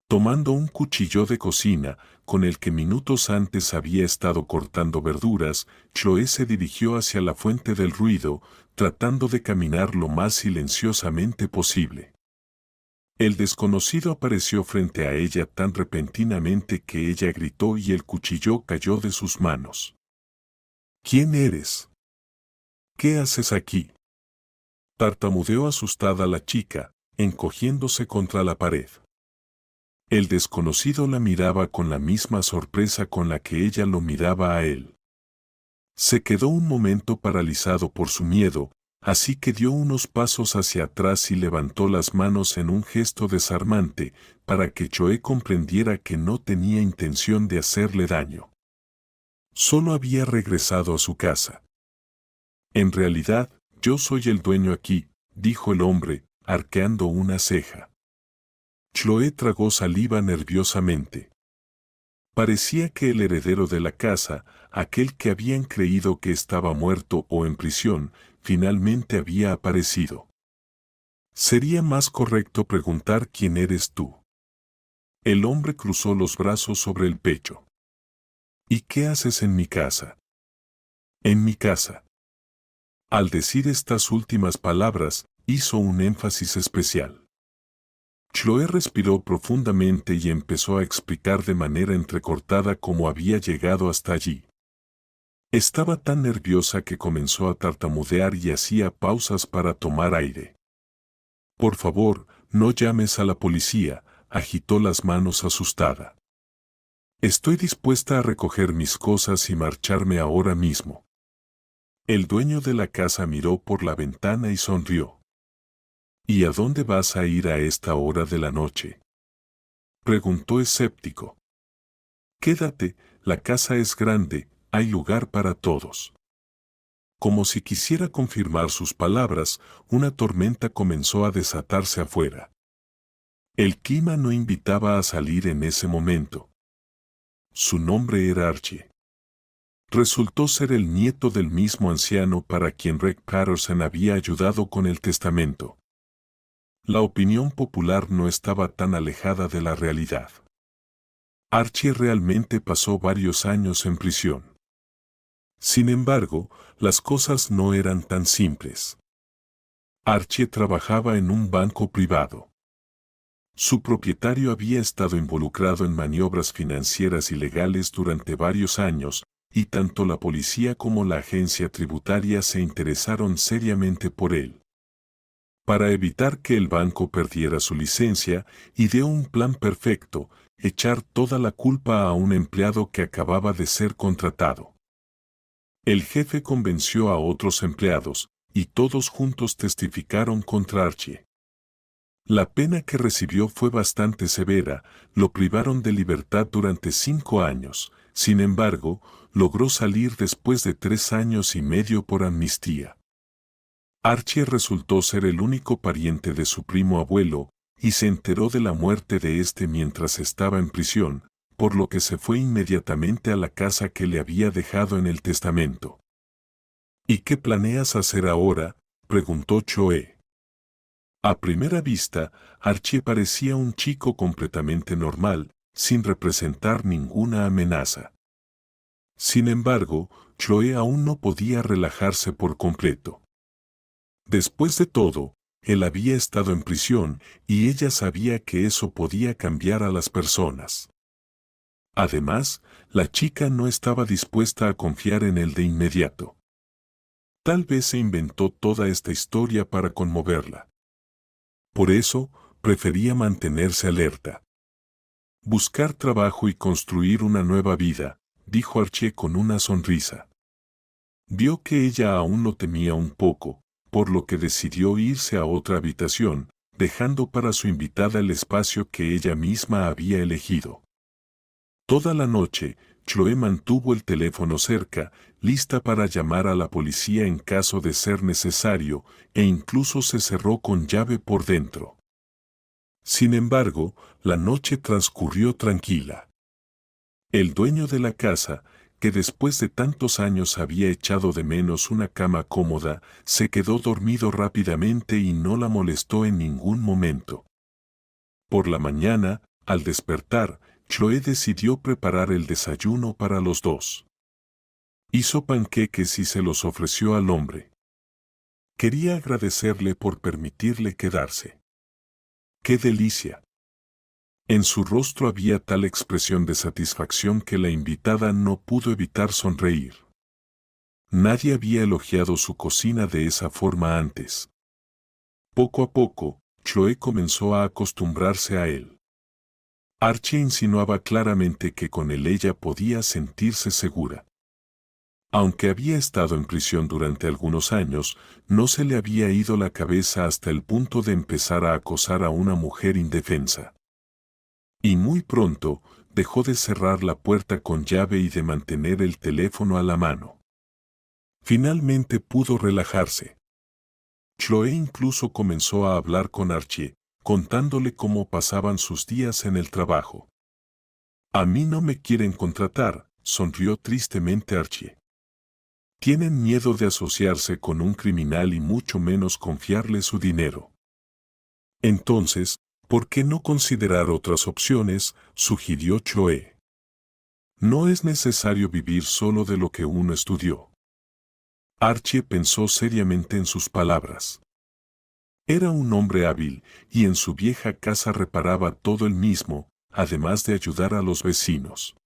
Tomando un cuchillo de cocina, con el que minutos antes había estado cortando verduras, Chloe se dirigió hacia la fuente del ruido, tratando de caminar lo más silenciosamente posible. El desconocido apareció frente a ella tan repentinamente que ella gritó y el cuchillo cayó de sus manos. ¿Quién eres? ¿Qué haces aquí? Tartamudeó asustada la chica, encogiéndose contra la pared. El desconocido la miraba con la misma sorpresa con la que ella lo miraba a él. Se quedó un momento paralizado por su miedo, así que dio unos pasos hacia atrás y levantó las manos en un gesto desarmante, para que Chloe comprendiera que no tenía intención de hacerle daño. Solo había regresado a su casa. En realidad, yo soy el dueño aquí, dijo el hombre, arqueando una ceja. Chloe tragó saliva nerviosamente. Parecía que el heredero de la casa, aquel que habían creído que estaba muerto o en prisión, finalmente había aparecido. Sería más correcto preguntar quién eres tú. El hombre cruzó los brazos sobre el pecho. ¿Y qué haces en mi casa? En mi casa. Al decir estas últimas palabras, hizo un énfasis especial. Chloe respiró profundamente y empezó a explicar de manera entrecortada cómo había llegado hasta allí. Estaba tan nerviosa que comenzó a tartamudear y hacía pausas para tomar aire. Por favor, no llames a la policía, agitó las manos asustada. Estoy dispuesta a recoger mis cosas y marcharme ahora mismo. El dueño de la casa miró por la ventana y sonrió. ¿Y a dónde vas a ir a esta hora de la noche? Preguntó escéptico. Quédate, la casa es grande, hay lugar para todos. Como si quisiera confirmar sus palabras, una tormenta comenzó a desatarse afuera. El clima no invitaba a salir en ese momento. Su nombre era Archie. Resultó ser el nieto del mismo anciano para quien Rick Patterson había ayudado con el testamento. La opinión popular no estaba tan alejada de la realidad. Archie realmente pasó varios años en prisión. Sin embargo, las cosas no eran tan simples. Archie trabajaba en un banco privado. Su propietario había estado involucrado en maniobras financieras ilegales durante varios años, y tanto la policía como la agencia tributaria se interesaron seriamente por él. Para evitar que el banco perdiera su licencia, ideó un plan perfecto: echar toda la culpa a un empleado que acababa de ser contratado. El jefe convenció a otros empleados, y todos juntos testificaron contra Archie. La pena que recibió fue bastante severa, lo privaron de libertad durante 5 años, sin embargo, logró salir después de 3 años y medio por amnistía. Archie resultó ser el único pariente de su primo abuelo, y se enteró de la muerte de este mientras estaba en prisión, por lo que se fue inmediatamente a la casa que le había dejado en el testamento. ¿Y qué planeas hacer ahora?, preguntó Chloe. A primera vista, Archie parecía un chico completamente normal, sin representar ninguna amenaza. Sin embargo, Chloe aún no podía relajarse por completo. Después de todo, él había estado en prisión, y ella sabía que eso podía cambiar a las personas. Además, la chica no estaba dispuesta a confiar en él de inmediato. Tal vez se inventó toda esta historia para conmoverla. Por eso, prefería mantenerse alerta. Buscar trabajo y construir una nueva vida, dijo Archie con una sonrisa. Vio que ella aún lo temía un poco, por lo que decidió irse a otra habitación, dejando para su invitada el espacio que ella misma había elegido. Toda la noche, Chloe mantuvo el teléfono cerca, lista para llamar a la policía en caso de ser necesario, e incluso se cerró con llave por dentro. Sin embargo, la noche transcurrió tranquila. El dueño de la casa, que después de tantos años había echado de menos una cama cómoda, se quedó dormido rápidamente y no la molestó en ningún momento. Por la mañana, al despertar, Chloe decidió preparar el desayuno para los dos. Hizo panqueques y se los ofreció al hombre. Quería agradecerle por permitirle quedarse. ¡Qué delicia! En su rostro había tal expresión de satisfacción que la invitada no pudo evitar sonreír. Nadie había elogiado su cocina de esa forma antes. Poco a poco, Chloe comenzó a acostumbrarse a él. Archie insinuaba claramente que con él ella podía sentirse segura. Aunque había estado en prisión durante algunos años, no se le había ido la cabeza hasta el punto de empezar a acosar a una mujer indefensa. Y muy pronto, dejó de cerrar la puerta con llave y de mantener el teléfono a la mano. Finalmente pudo relajarse. Chloe incluso comenzó a hablar con Archie, contándole cómo pasaban sus días en el trabajo. A mí no me quieren contratar, sonrió tristemente Archie. Tienen miedo de asociarse con un criminal y mucho menos confiarle su dinero. Entonces, ¿por qué no considerar otras opciones?, sugirió Chloe. No es necesario vivir solo de lo que uno estudió. Archie pensó seriamente en sus palabras. Era un hombre hábil, y en su vieja casa reparaba todo él mismo, además de ayudar a los vecinos.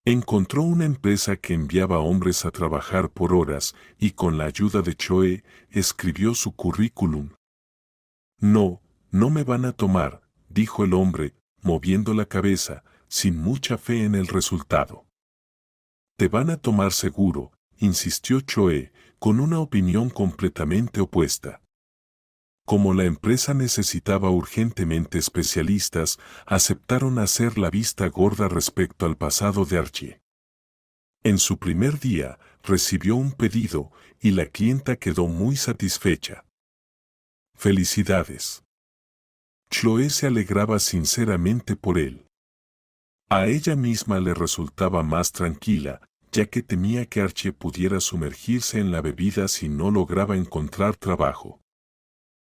Encontró una empresa que enviaba hombres a trabajar por horas, y con la ayuda de Chloe, escribió su currículum. No, no me van a tomar, dijo el hombre, moviendo la cabeza, sin mucha fe en el resultado. Te van a tomar seguro, insistió Chloe, con una opinión completamente opuesta. Como la empresa necesitaba urgentemente especialistas, aceptaron hacer la vista gorda respecto al pasado de Archie. En su primer día, recibió un pedido, y la clienta quedó muy satisfecha. ¡Felicidades! Chloe se alegraba sinceramente por él. A ella misma le resultaba más tranquila, ya que temía que Archie pudiera sumergirse en la bebida si no lograba encontrar trabajo.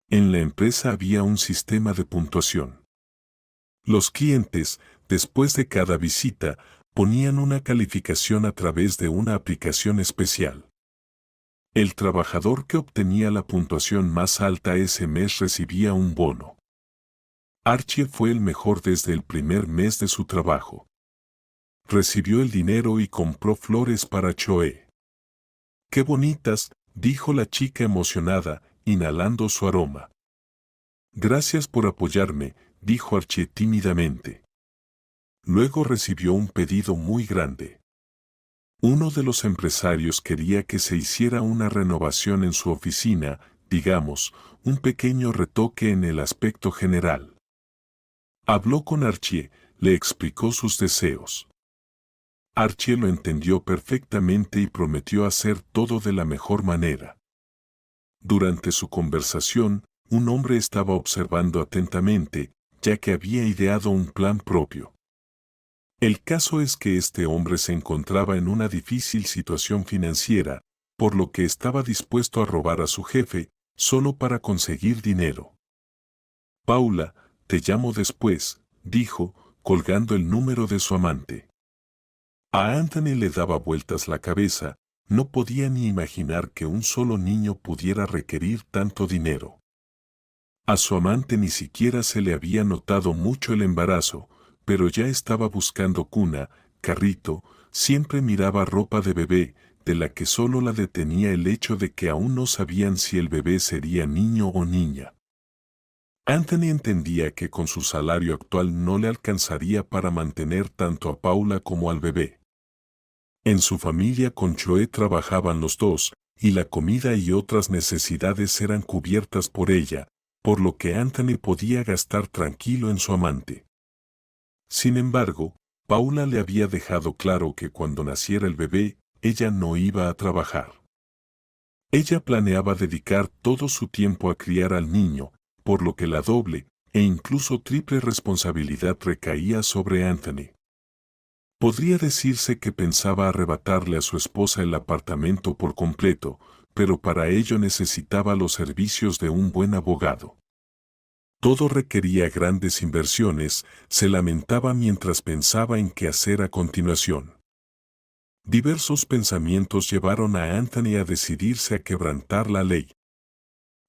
En la empresa había un sistema de puntuación. Los clientes, después de cada visita, ponían una calificación a través de una aplicación especial. El trabajador que obtenía la puntuación más alta ese mes recibía un bono. Archie fue el mejor desde el primer mes de su trabajo. Recibió el dinero y compró flores para Chloe. ¡Qué bonitas!, dijo la chica emocionada, inhalando su aroma. Gracias por apoyarme, dijo Archie tímidamente. Luego recibió un pedido muy grande. Uno de los empresarios quería que se hiciera una renovación en su oficina, digamos, un pequeño retoque en el aspecto general. Habló con Archie, le explicó sus deseos. Archie lo entendió perfectamente y prometió hacer todo de la mejor manera. Durante su conversación, un hombre estaba observando atentamente, ya que había ideado un plan propio. El caso es que este hombre se encontraba en una difícil situación financiera, por lo que estaba dispuesto a robar a su jefe, solo para conseguir dinero. Paula, te llamo después, dijo, colgando el número de su amante. A Anthony le daba vueltas la cabeza, no podía ni imaginar que un solo niño pudiera requerir tanto dinero. A su amante ni siquiera se le había notado mucho el embarazo, pero ya estaba buscando cuna, carrito, siempre miraba ropa de bebé, de la que solo la detenía el hecho de que aún no sabían si el bebé sería niño o niña. Anthony entendía que con su salario actual no le alcanzaría para mantener tanto a Paula como al bebé. En su familia con Chloe trabajaban los dos, y la comida y otras necesidades eran cubiertas por ella, por lo que Anthony podía gastar tranquilo en su amante. Sin embargo, Paula le había dejado claro que cuando naciera el bebé, ella no iba a trabajar. Ella planeaba dedicar todo su tiempo a criar al niño, por lo que la doble, e incluso triple responsabilidad recaía sobre Anthony. Podría decirse que pensaba arrebatarle a su esposa el apartamento por completo, pero para ello necesitaba los servicios de un buen abogado. Todo requería grandes inversiones, se lamentaba mientras pensaba en qué hacer a continuación. Diversos pensamientos llevaron a Anthony a decidirse a quebrantar la ley.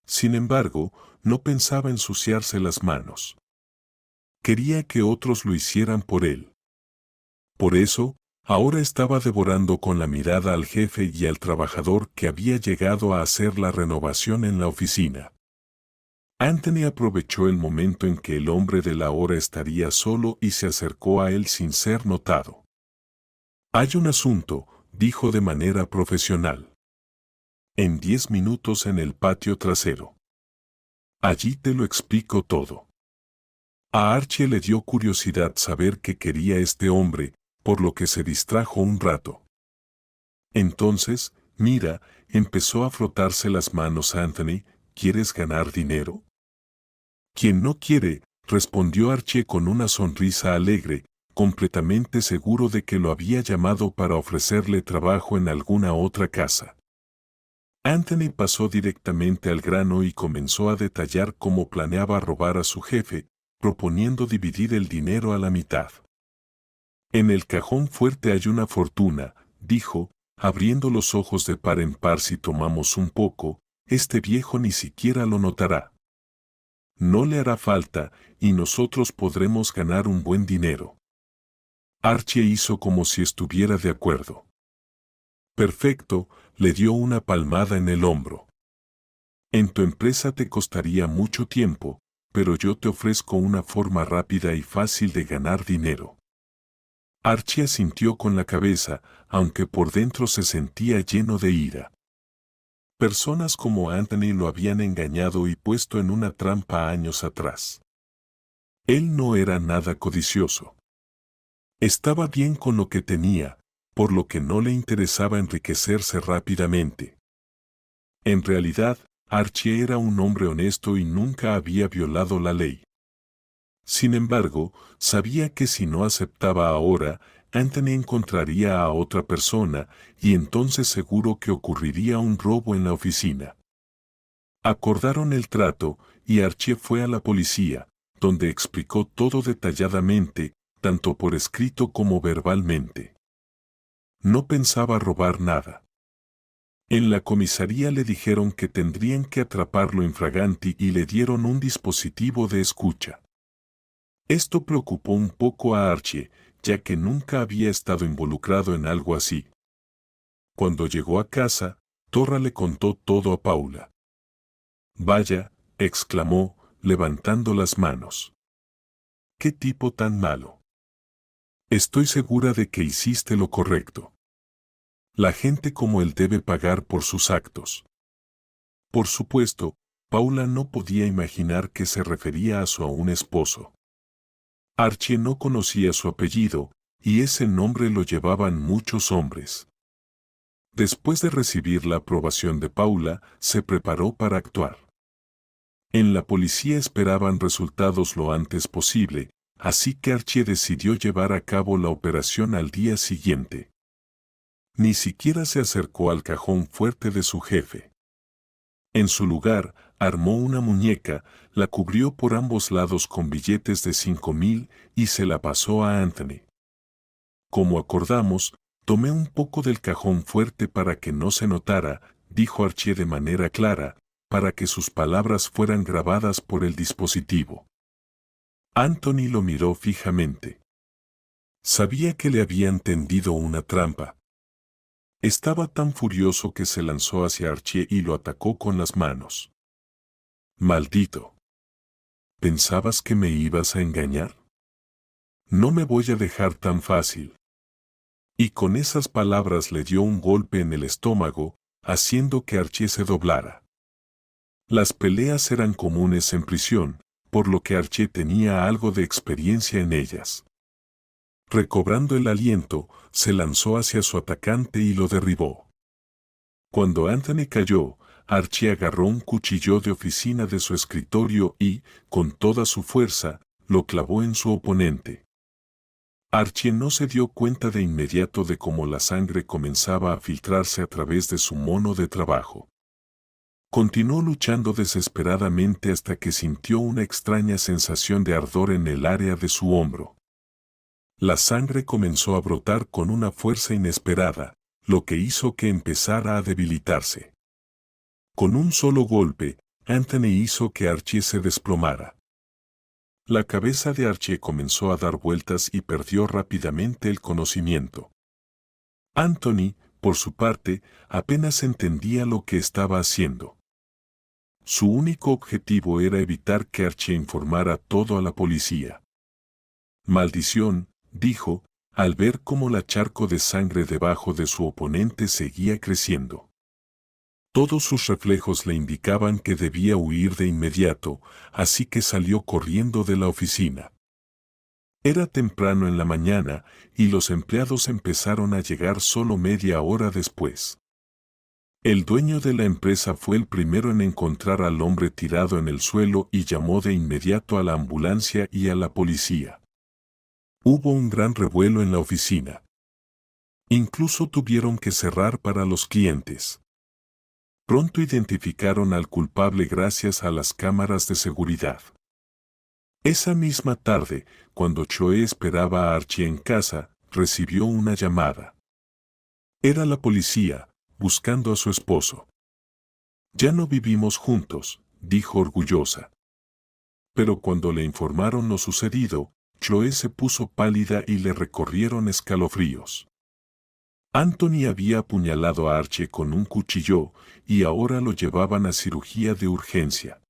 Sin embargo, no pensaba ensuciarse las manos. Quería que otros lo hicieran por él. Por eso, ahora estaba devorando con la mirada al jefe y al trabajador que había llegado a hacer la renovación en la oficina. Anthony aprovechó el momento en que el hombre de la hora estaría solo y se acercó a él sin ser notado. «Hay un asunto», dijo de manera profesional. «En 10 minutos en el patio trasero. Allí te lo explico todo». A Archie le dio curiosidad saber qué quería este hombre, por lo que se distrajo un rato. Entonces, mira, empezó a frotarse las manos Anthony, ¿quieres ganar dinero? Quien no quiere, respondió Archie con una sonrisa alegre, completamente seguro de que lo había llamado para ofrecerle trabajo en alguna otra casa. Anthony pasó directamente al grano y comenzó a detallar cómo planeaba robar a su jefe, proponiendo dividir el dinero a la mitad. En el cajón fuerte hay una fortuna, dijo, abriendo los ojos de par en par. Si tomamos un poco, este viejo ni siquiera lo notará. No le hará falta, y nosotros podremos ganar un buen dinero. Archie hizo como si estuviera de acuerdo. Perfecto, le dio una palmada en el hombro. En tu empresa te costaría mucho tiempo, pero yo te ofrezco una forma rápida y fácil de ganar dinero. Archie asintió con la cabeza, aunque por dentro se sentía lleno de ira. Personas como Anthony lo habían engañado y puesto en una trampa años atrás. Él no era nada codicioso. Estaba bien con lo que tenía, por lo que no le interesaba enriquecerse rápidamente. En realidad, Archie era un hombre honesto y nunca había violado la ley. Sin embargo, sabía que si no aceptaba ahora, Anthony encontraría a otra persona, y entonces seguro que ocurriría un robo en la oficina. Acordaron el trato, y Archie fue a la policía, donde explicó todo detalladamente, tanto por escrito como verbalmente. No pensaba robar nada. En la comisaría le dijeron que tendrían que atraparlo infraganti y le dieron un dispositivo de escucha. Esto preocupó un poco a Archie, ya que nunca había estado involucrado en algo así. Cuando llegó a casa, Torra le contó todo a Paula. «Vaya», exclamó, levantando las manos. «¿Qué tipo tan malo? Estoy segura de que hiciste lo correcto. La gente como él debe pagar por sus actos». Por supuesto, Paula no podía imaginar que se refería a su aún esposo. Archie no conocía su apellido, y ese nombre lo llevaban muchos hombres. Después de recibir la aprobación de Paula, se preparó para actuar. En la policía esperaban resultados lo antes posible, así que Archie decidió llevar a cabo la operación al día siguiente. Ni siquiera se acercó al cajón fuerte de su jefe. En su lugar, armó una muñeca, la cubrió por ambos lados con billetes de 5,000 y se la pasó a Anthony. «Como acordamos, tomé un poco del cajón fuerte para que no se notara», dijo Archie de manera clara, para que sus palabras fueran grabadas por el dispositivo. Anthony lo miró fijamente. Sabía que le habían tendido una trampa. Estaba tan furioso que se lanzó hacia Archie y lo atacó con las manos. «Maldito. ¿Pensabas que me ibas a engañar? No me voy a dejar tan fácil». Y con esas palabras le dio un golpe en el estómago, haciendo que Archie se doblara. Las peleas eran comunes en prisión, por lo que Archie tenía algo de experiencia en ellas. Recobrando el aliento, se lanzó hacia su atacante y lo derribó. Cuando Anthony cayó, Archie agarró un cuchillo de oficina de su escritorio y, con toda su fuerza, lo clavó en su oponente. Archie no se dio cuenta de inmediato de cómo la sangre comenzaba a filtrarse a través de su mono de trabajo. Continuó luchando desesperadamente hasta que sintió una extraña sensación de ardor en el área de su hombro. La sangre comenzó a brotar con una fuerza inesperada, lo que hizo que empezara a debilitarse. Con un solo golpe, Anthony hizo que Archie se desplomara. La cabeza de Archie comenzó a dar vueltas y perdió rápidamente el conocimiento. Anthony, por su parte, apenas entendía lo que estaba haciendo. Su único objetivo era evitar que Archie informara todo a la policía. «Maldición», dijo, al ver cómo la charco de sangre debajo de su oponente seguía creciendo. Todos sus reflejos le indicaban que debía huir de inmediato, así que salió corriendo de la oficina. Era temprano en la mañana y los empleados empezaron a llegar solo media hora después. El dueño de la empresa fue el primero en encontrar al hombre tirado en el suelo y llamó de inmediato a la ambulancia y a la policía. Hubo un gran revuelo en la oficina. Incluso tuvieron que cerrar para los clientes. Pronto identificaron al culpable gracias a las cámaras de seguridad. Esa misma tarde, cuando Chloe esperaba a Archie en casa, recibió una llamada. Era la policía, buscando a su esposo. Ya no vivimos juntos, dijo orgullosa. Pero cuando le informaron lo sucedido, Chloe se puso pálida y le recorrieron escalofríos. Anthony había apuñalado a Archie con un cuchillo y ahora lo llevaban a cirugía de urgencia.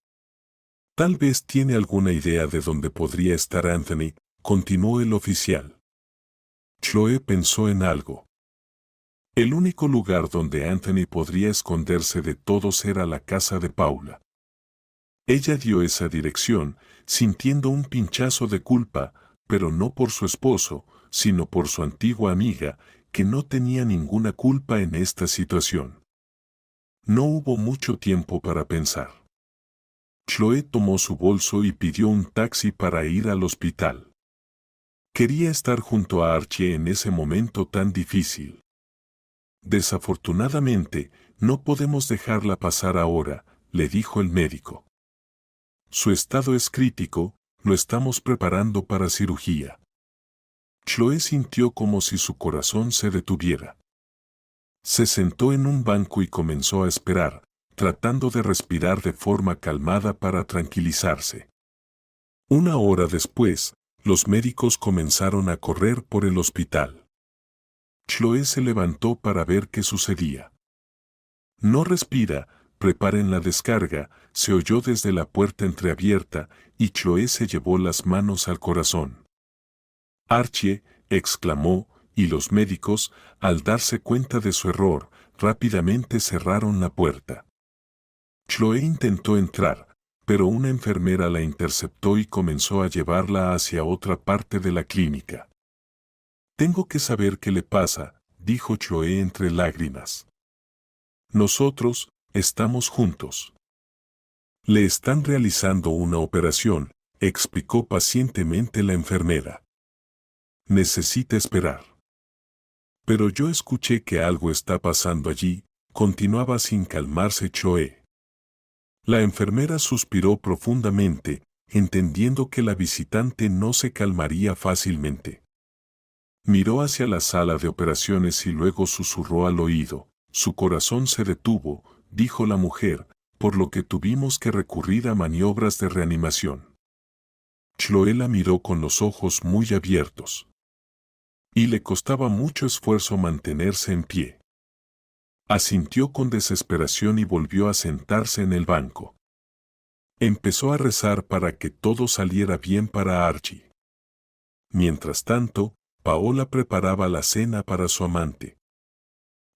Tal vez tiene alguna idea de dónde podría estar Anthony, continuó el oficial. Chloe pensó en algo. El único lugar donde Anthony podría esconderse de todos era la casa de Paula. Ella dio esa dirección, sintiendo un pinchazo de culpa, pero no por su esposo, sino por su antigua amiga, que no tenía ninguna culpa en esta situación. No hubo mucho tiempo para pensar. Chloe tomó su bolso y pidió un taxi para ir al hospital. Quería estar junto a Archie en ese momento tan difícil. Desafortunadamente, no podemos dejarla pasar ahora, le dijo el médico. Su estado es crítico, lo estamos preparando para cirugía. Chloe sintió como si su corazón se detuviera. Se sentó en un banco y comenzó a esperar, tratando de respirar de forma calmada para tranquilizarse. Una hora después, los médicos comenzaron a correr por el hospital. Chloe se levantó para ver qué sucedía. No respira, preparen la descarga, se oyó desde la puerta entreabierta y Chloe se llevó las manos al corazón. Archie, exclamó, y los médicos, al darse cuenta de su error, rápidamente cerraron la puerta. Chloe intentó entrar, pero una enfermera la interceptó y comenzó a llevarla hacia otra parte de la clínica. Tengo que saber qué le pasa, dijo Chloe entre lágrimas. Nosotros, estamos juntos. Le están realizando una operación, explicó pacientemente la enfermera. Necesita esperar. Pero yo escuché que algo está pasando allí, continuaba sin calmarse Chloe. La enfermera suspiró profundamente, entendiendo que la visitante no se calmaría fácilmente. Miró hacia la sala de operaciones y luego susurró al oído. Su corazón se detuvo, dijo la mujer, por lo que tuvimos que recurrir a maniobras de reanimación. Chloe la miró con los ojos muy abiertos. Y le costaba mucho esfuerzo mantenerse en pie. Asintió con desesperación y volvió a sentarse en el banco. Empezó a rezar para que todo saliera bien para Archie. Mientras tanto, Paola preparaba la cena para su amante.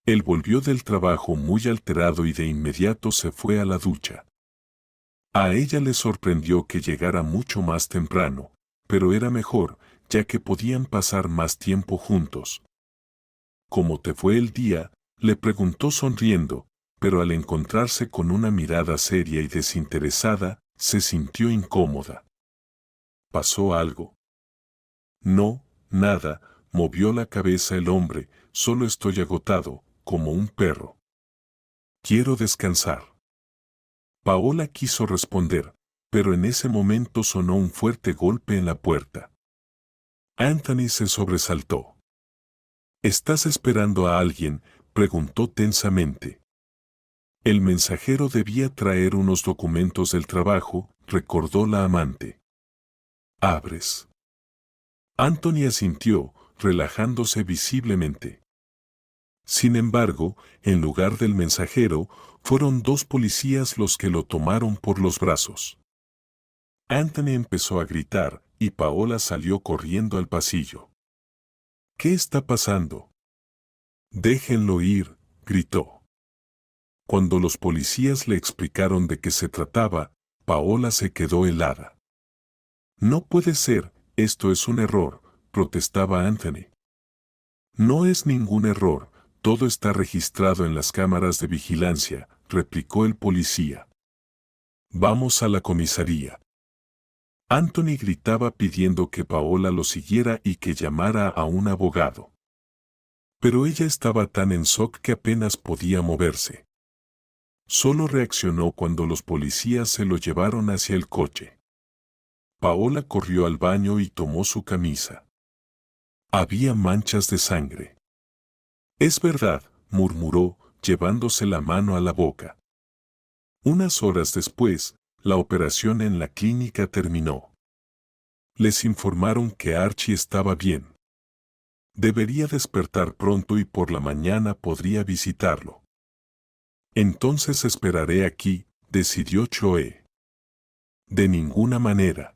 Él volvió del trabajo muy alterado y de inmediato se fue a la ducha. A ella le sorprendió que llegara mucho más temprano, pero era mejor, ya que podían pasar más tiempo juntos. ¿Cómo te fue el día?, le preguntó sonriendo, pero al encontrarse con una mirada seria y desinteresada, se sintió incómoda. ¿Pasó algo? No, nada, movió la cabeza el hombre, solo estoy agotado, como un perro. Quiero descansar. Paola quiso responder, pero en ese momento sonó un fuerte golpe en la puerta. Anthony se sobresaltó. ¿Estás esperando a alguien?, preguntó tensamente. El mensajero debía traer unos documentos del trabajo, recordó la amante. ¿Abres? Anthony asintió, relajándose visiblemente. Sin embargo, en lugar del mensajero, fueron dos policías los que lo tomaron por los brazos. Anthony empezó a gritar, y Paola salió corriendo al pasillo. ¿Qué está pasando? Déjenlo ir, gritó. Cuando los policías le explicaron de qué se trataba, Paola se quedó helada. No puede ser, esto es un error, protestaba Anthony. No es ningún error, todo está registrado en las cámaras de vigilancia, replicó el policía. Vamos a la comisaría. Anthony gritaba pidiendo que Paola lo siguiera y que llamara a un abogado. Pero ella estaba tan en shock que apenas podía moverse. Solo reaccionó cuando los policías se lo llevaron hacia el coche. Paola corrió al baño y tomó su camisa. Había manchas de sangre. Es verdad, murmuró, llevándose la mano a la boca. Unas horas después, la operación en la clínica terminó. Les informaron que Archie estaba bien. Debería despertar pronto y por la mañana podría visitarlo. Entonces esperaré aquí, decidió Choe. De ninguna manera.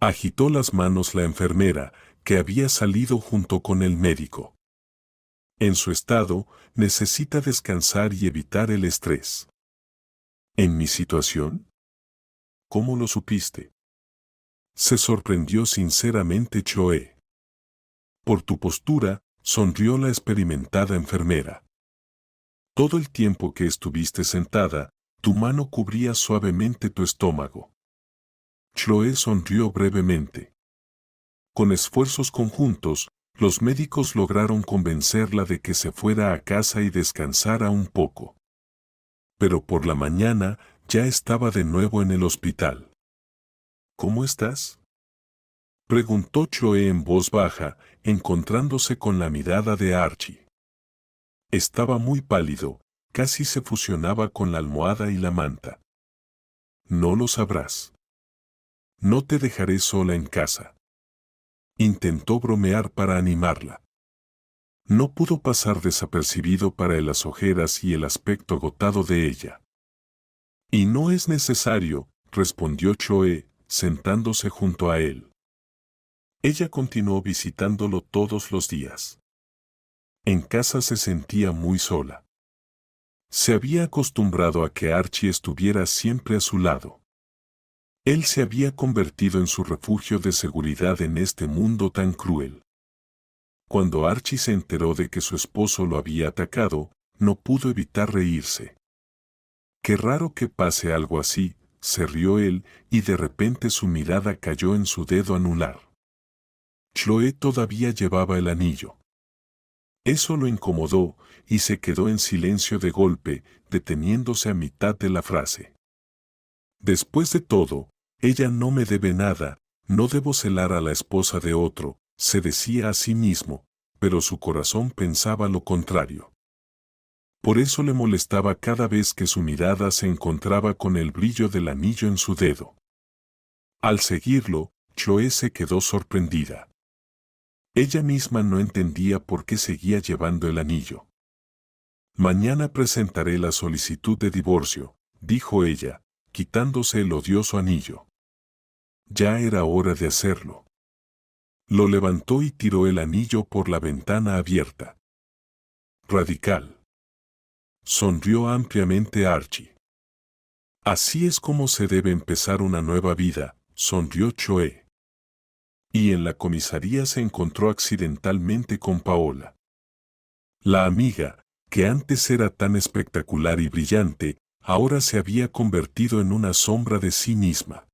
Agitó las manos la enfermera, que había salido junto con el médico. En su estado, necesita descansar y evitar el estrés. ¿En mi situación? ¿Cómo lo supiste? Se sorprendió sinceramente Choe. Por tu postura, sonrió la experimentada enfermera. Todo el tiempo que estuviste sentada, tu mano cubría suavemente tu estómago. Choe sonrió brevemente. Con esfuerzos conjuntos, los médicos lograron convencerla de que se fuera a casa y descansara un poco. Pero por la mañana ya estaba de nuevo en el hospital. ¿Cómo estás?, preguntó Choe en voz baja, encontrándose con la mirada de Archie. Estaba muy pálido, casi se fusionaba con la almohada y la manta. No lo sabrás. No te dejaré sola en casa. Intentó bromear para animarla. No pudo pasar desapercibido para las ojeras y el aspecto agotado de ella. Y no es necesario, respondió Choe, sentándose junto a él. Ella continuó visitándolo todos los días. En casa se sentía muy sola. Se había acostumbrado a que Archie estuviera siempre a su lado. Él se había convertido en su refugio de seguridad en este mundo tan cruel. Cuando Archie se enteró de que su esposo lo había atacado, no pudo evitar reírse. Qué raro que pase algo así, se rió él, y de repente su mirada cayó en su dedo anular. Chloe todavía llevaba el anillo. Eso lo incomodó, y se quedó en silencio de golpe, deteniéndose a mitad de la frase. Después de todo, ella no me debe nada, no debo celar a la esposa de otro, se decía a sí mismo, pero su corazón pensaba lo contrario. Por eso le molestaba cada vez que su mirada se encontraba con el brillo del anillo en su dedo. Al seguirlo, Chloe se quedó sorprendida. Ella misma no entendía por qué seguía llevando el anillo. Mañana presentaré la solicitud de divorcio, dijo ella, quitándose el odioso anillo. Ya era hora de hacerlo. Lo levantó y tiró el anillo por la ventana abierta. Radical. Sonrió ampliamente Archie. Así es como se debe empezar una nueva vida, sonrió Choe. Y en la comisaría se encontró accidentalmente con Paola. La amiga, que antes era tan espectacular y brillante, ahora se había convertido en una sombra de sí misma.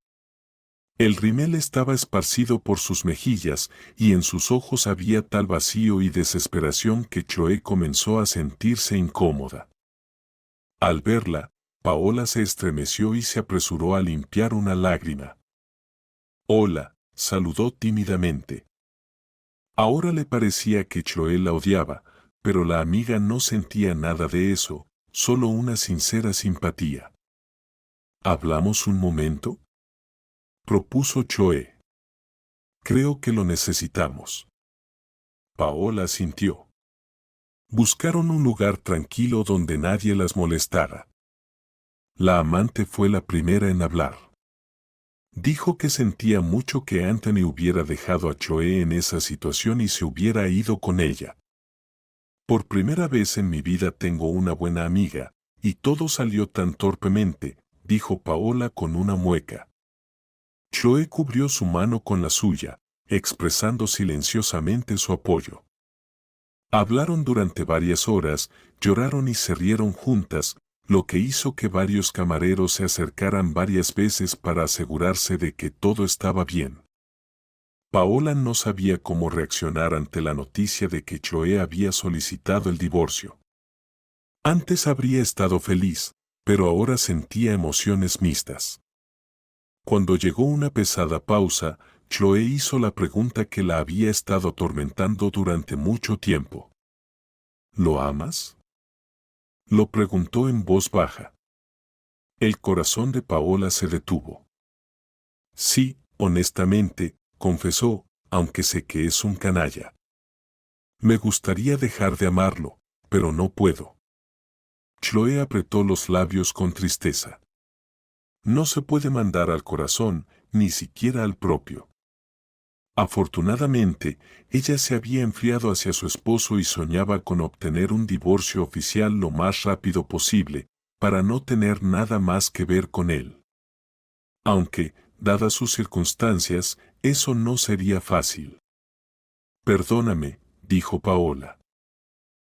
El rímel estaba esparcido por sus mejillas y en sus ojos había tal vacío y desesperación que Choe comenzó a sentirse incómoda. Al verla, Paola se estremeció y se apresuró a limpiar una lágrima. Hola, saludó tímidamente. Ahora le parecía que Choe la odiaba, pero la amiga no sentía nada de eso, solo una sincera simpatía. ¿Hablamos un momento?, propuso Choe. Creo que lo necesitamos. Paola asintió. Buscaron un lugar tranquilo donde nadie las molestara. La amante fue la primera en hablar. Dijo que sentía mucho que Anthony hubiera dejado a Choe en esa situación y se hubiera ido con ella. Por primera vez en mi vida tengo una buena amiga, y todo salió tan torpemente, dijo Paola con una mueca. Chloe cubrió su mano con la suya, expresando silenciosamente su apoyo. Hablaron durante varias horas, lloraron y se rieron juntas, lo que hizo que varios camareros se acercaran varias veces para asegurarse de que todo estaba bien. Paola no sabía cómo reaccionar ante la noticia de que Chloe había solicitado el divorcio. Antes habría estado feliz, pero ahora sentía emociones mixtas. Cuando llegó una pesada pausa, Chloe hizo la pregunta que la había estado atormentando durante mucho tiempo. ¿Lo amas? Lo preguntó en voz baja. El corazón de Paola se detuvo. Sí, honestamente, confesó, aunque sé que es un canalla. Me gustaría dejar de amarlo, pero no puedo. Chloe apretó los labios con tristeza. No se puede mandar al corazón, ni siquiera al propio. Afortunadamente, ella se había enfriado hacia su esposo y soñaba con obtener un divorcio oficial lo más rápido posible, para no tener nada más que ver con él. Aunque, dadas sus circunstancias, eso no sería fácil. Perdóname, dijo Paola.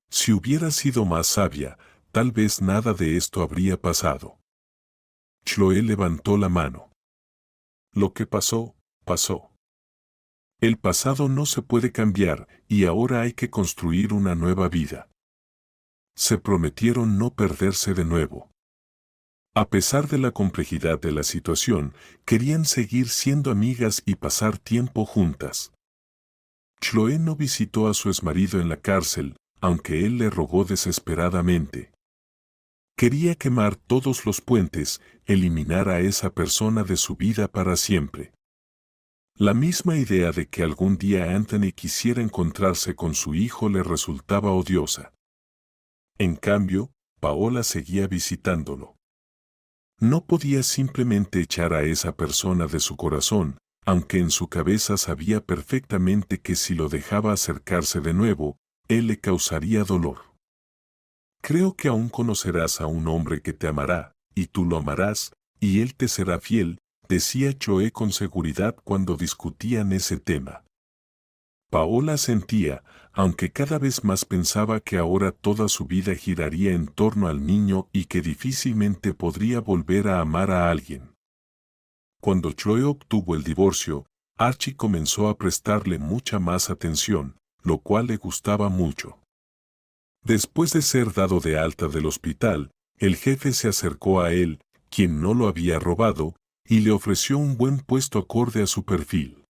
Si hubiera sido más sabia, tal vez nada de esto habría pasado. Chloe levantó la mano. Lo que pasó, pasó. El pasado no se puede cambiar y ahora hay que construir una nueva vida. Se prometieron no perderse de nuevo. A pesar de la complejidad de la situación, querían seguir siendo amigas y pasar tiempo juntas. Chloe no visitó a su exmarido en la cárcel, aunque él le rogó desesperadamente. Quería quemar todos los puentes, eliminar a esa persona de su vida para siempre. La misma idea de que algún día Anthony quisiera encontrarse con su hijo le resultaba odiosa. En cambio, Paola seguía visitándolo. No podía simplemente echar a esa persona de su corazón, aunque en su cabeza sabía perfectamente que si lo dejaba acercarse de nuevo, él le causaría dolor. Creo que aún conocerás a un hombre que te amará, y tú lo amarás, y él te será fiel, decía Chloe con seguridad cuando discutían ese tema. Paola sentía, aunque cada vez más pensaba que ahora toda su vida giraría en torno al niño y que difícilmente podría volver a amar a alguien. Cuando Chloe obtuvo el divorcio, Archie comenzó a prestarle mucha más atención, lo cual le gustaba mucho. Después de ser dado de alta del hospital, el jefe se acercó a él, quien no lo había robado, y le ofreció un buen puesto acorde a su perfil.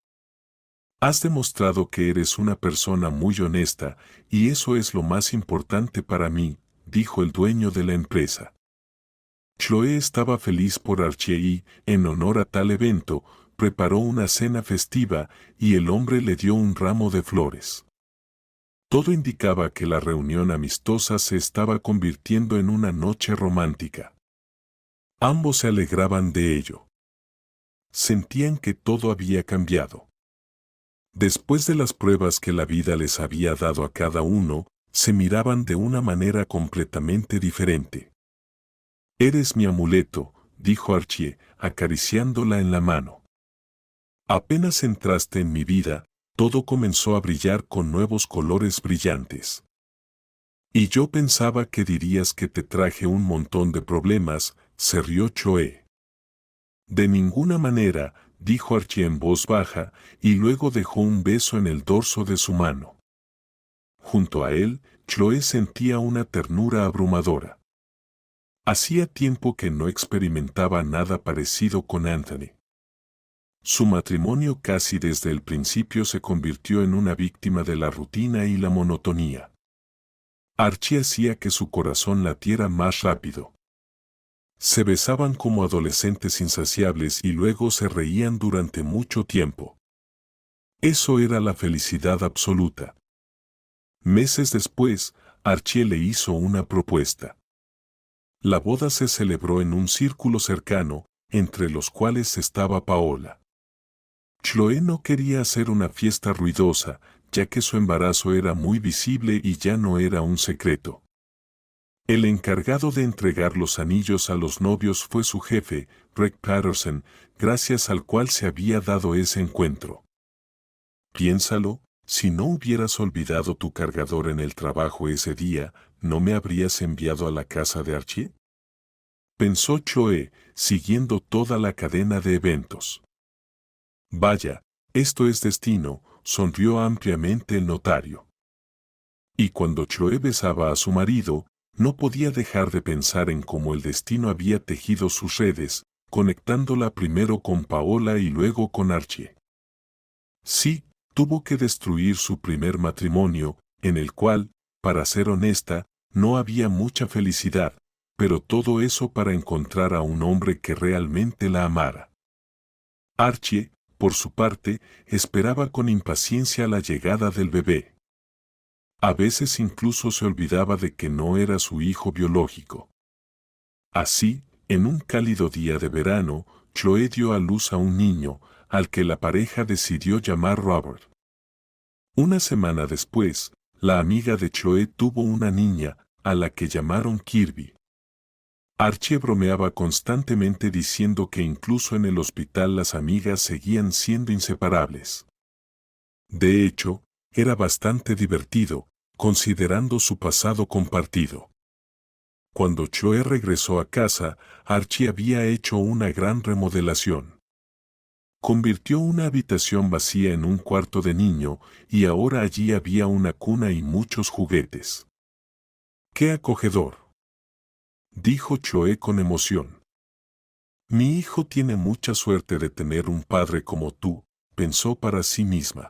Has demostrado que eres una persona muy honesta, y eso es lo más importante para mí, dijo el dueño de la empresa. Chloe estaba feliz por Archie y, en honor a tal evento, preparó una cena festiva y el hombre le dio un ramo de flores. Todo indicaba que la reunión amistosa se estaba convirtiendo en una noche romántica. Ambos se alegraban de ello. Sentían que todo había cambiado. Después de las pruebas que la vida les había dado a cada uno, se miraban de una manera completamente diferente. Eres mi amuleto, dijo Archie, acariciándola en la mano. Apenas entraste en mi vida, todo comenzó a brillar con nuevos colores brillantes. Y yo pensaba que dirías que te traje un montón de problemas, se rió Chloe. De ninguna manera, dijo Archie en voz baja, y luego dejó un beso en el dorso de su mano. Junto a él, Chloe sentía una ternura abrumadora. Hacía tiempo que no experimentaba nada parecido con Anthony. Su matrimonio casi desde el principio se convirtió en una víctima de la rutina y la monotonía. Archie hacía que su corazón latiera más rápido. Se besaban como adolescentes insaciables y luego se reían durante mucho tiempo. Eso era la felicidad absoluta. Meses después, Archie le hizo una propuesta. La boda se celebró en un círculo cercano, entre los cuales estaba Paola. Chloe no quería hacer una fiesta ruidosa, ya que su embarazo era muy visible y ya no era un secreto. El encargado de entregar los anillos a los novios fue su jefe, Greg Patterson, gracias al cual se había dado ese encuentro. Piénsalo, si no hubieras olvidado tu cargador en el trabajo ese día, ¿no me habrías enviado a la casa de Archie? Pensó Choe, siguiendo toda la cadena de eventos. Vaya, esto es destino, sonrió ampliamente el notario. Y cuando Choe besaba a su marido, no podía dejar de pensar en cómo el destino había tejido sus redes, conectándola primero con Paola y luego con Archie. Sí, tuvo que destruir su primer matrimonio, en el cual, para ser honesta, no había mucha felicidad, pero todo eso para encontrar a un hombre que realmente la amara. Archie, por su parte, esperaba con impaciencia la llegada del bebé. A veces incluso se olvidaba de que no era su hijo biológico. Así, en un cálido día de verano, Chloe dio a luz a un niño, al que la pareja decidió llamar Robert. Una semana después, la amiga de Chloe tuvo una niña, a la que llamaron Kirby. Archie bromeaba constantemente diciendo que incluso en el hospital las amigas seguían siendo inseparables. De hecho, era bastante divertido, considerando su pasado compartido. Cuando Chloe regresó a casa, Archie había hecho una gran remodelación. Convirtió una habitación vacía en un cuarto de niño, y ahora allí había una cuna y muchos juguetes. ¡Qué acogedor!, dijo Chloe con emoción. Mi hijo tiene mucha suerte de tener un padre como tú, pensó para sí misma.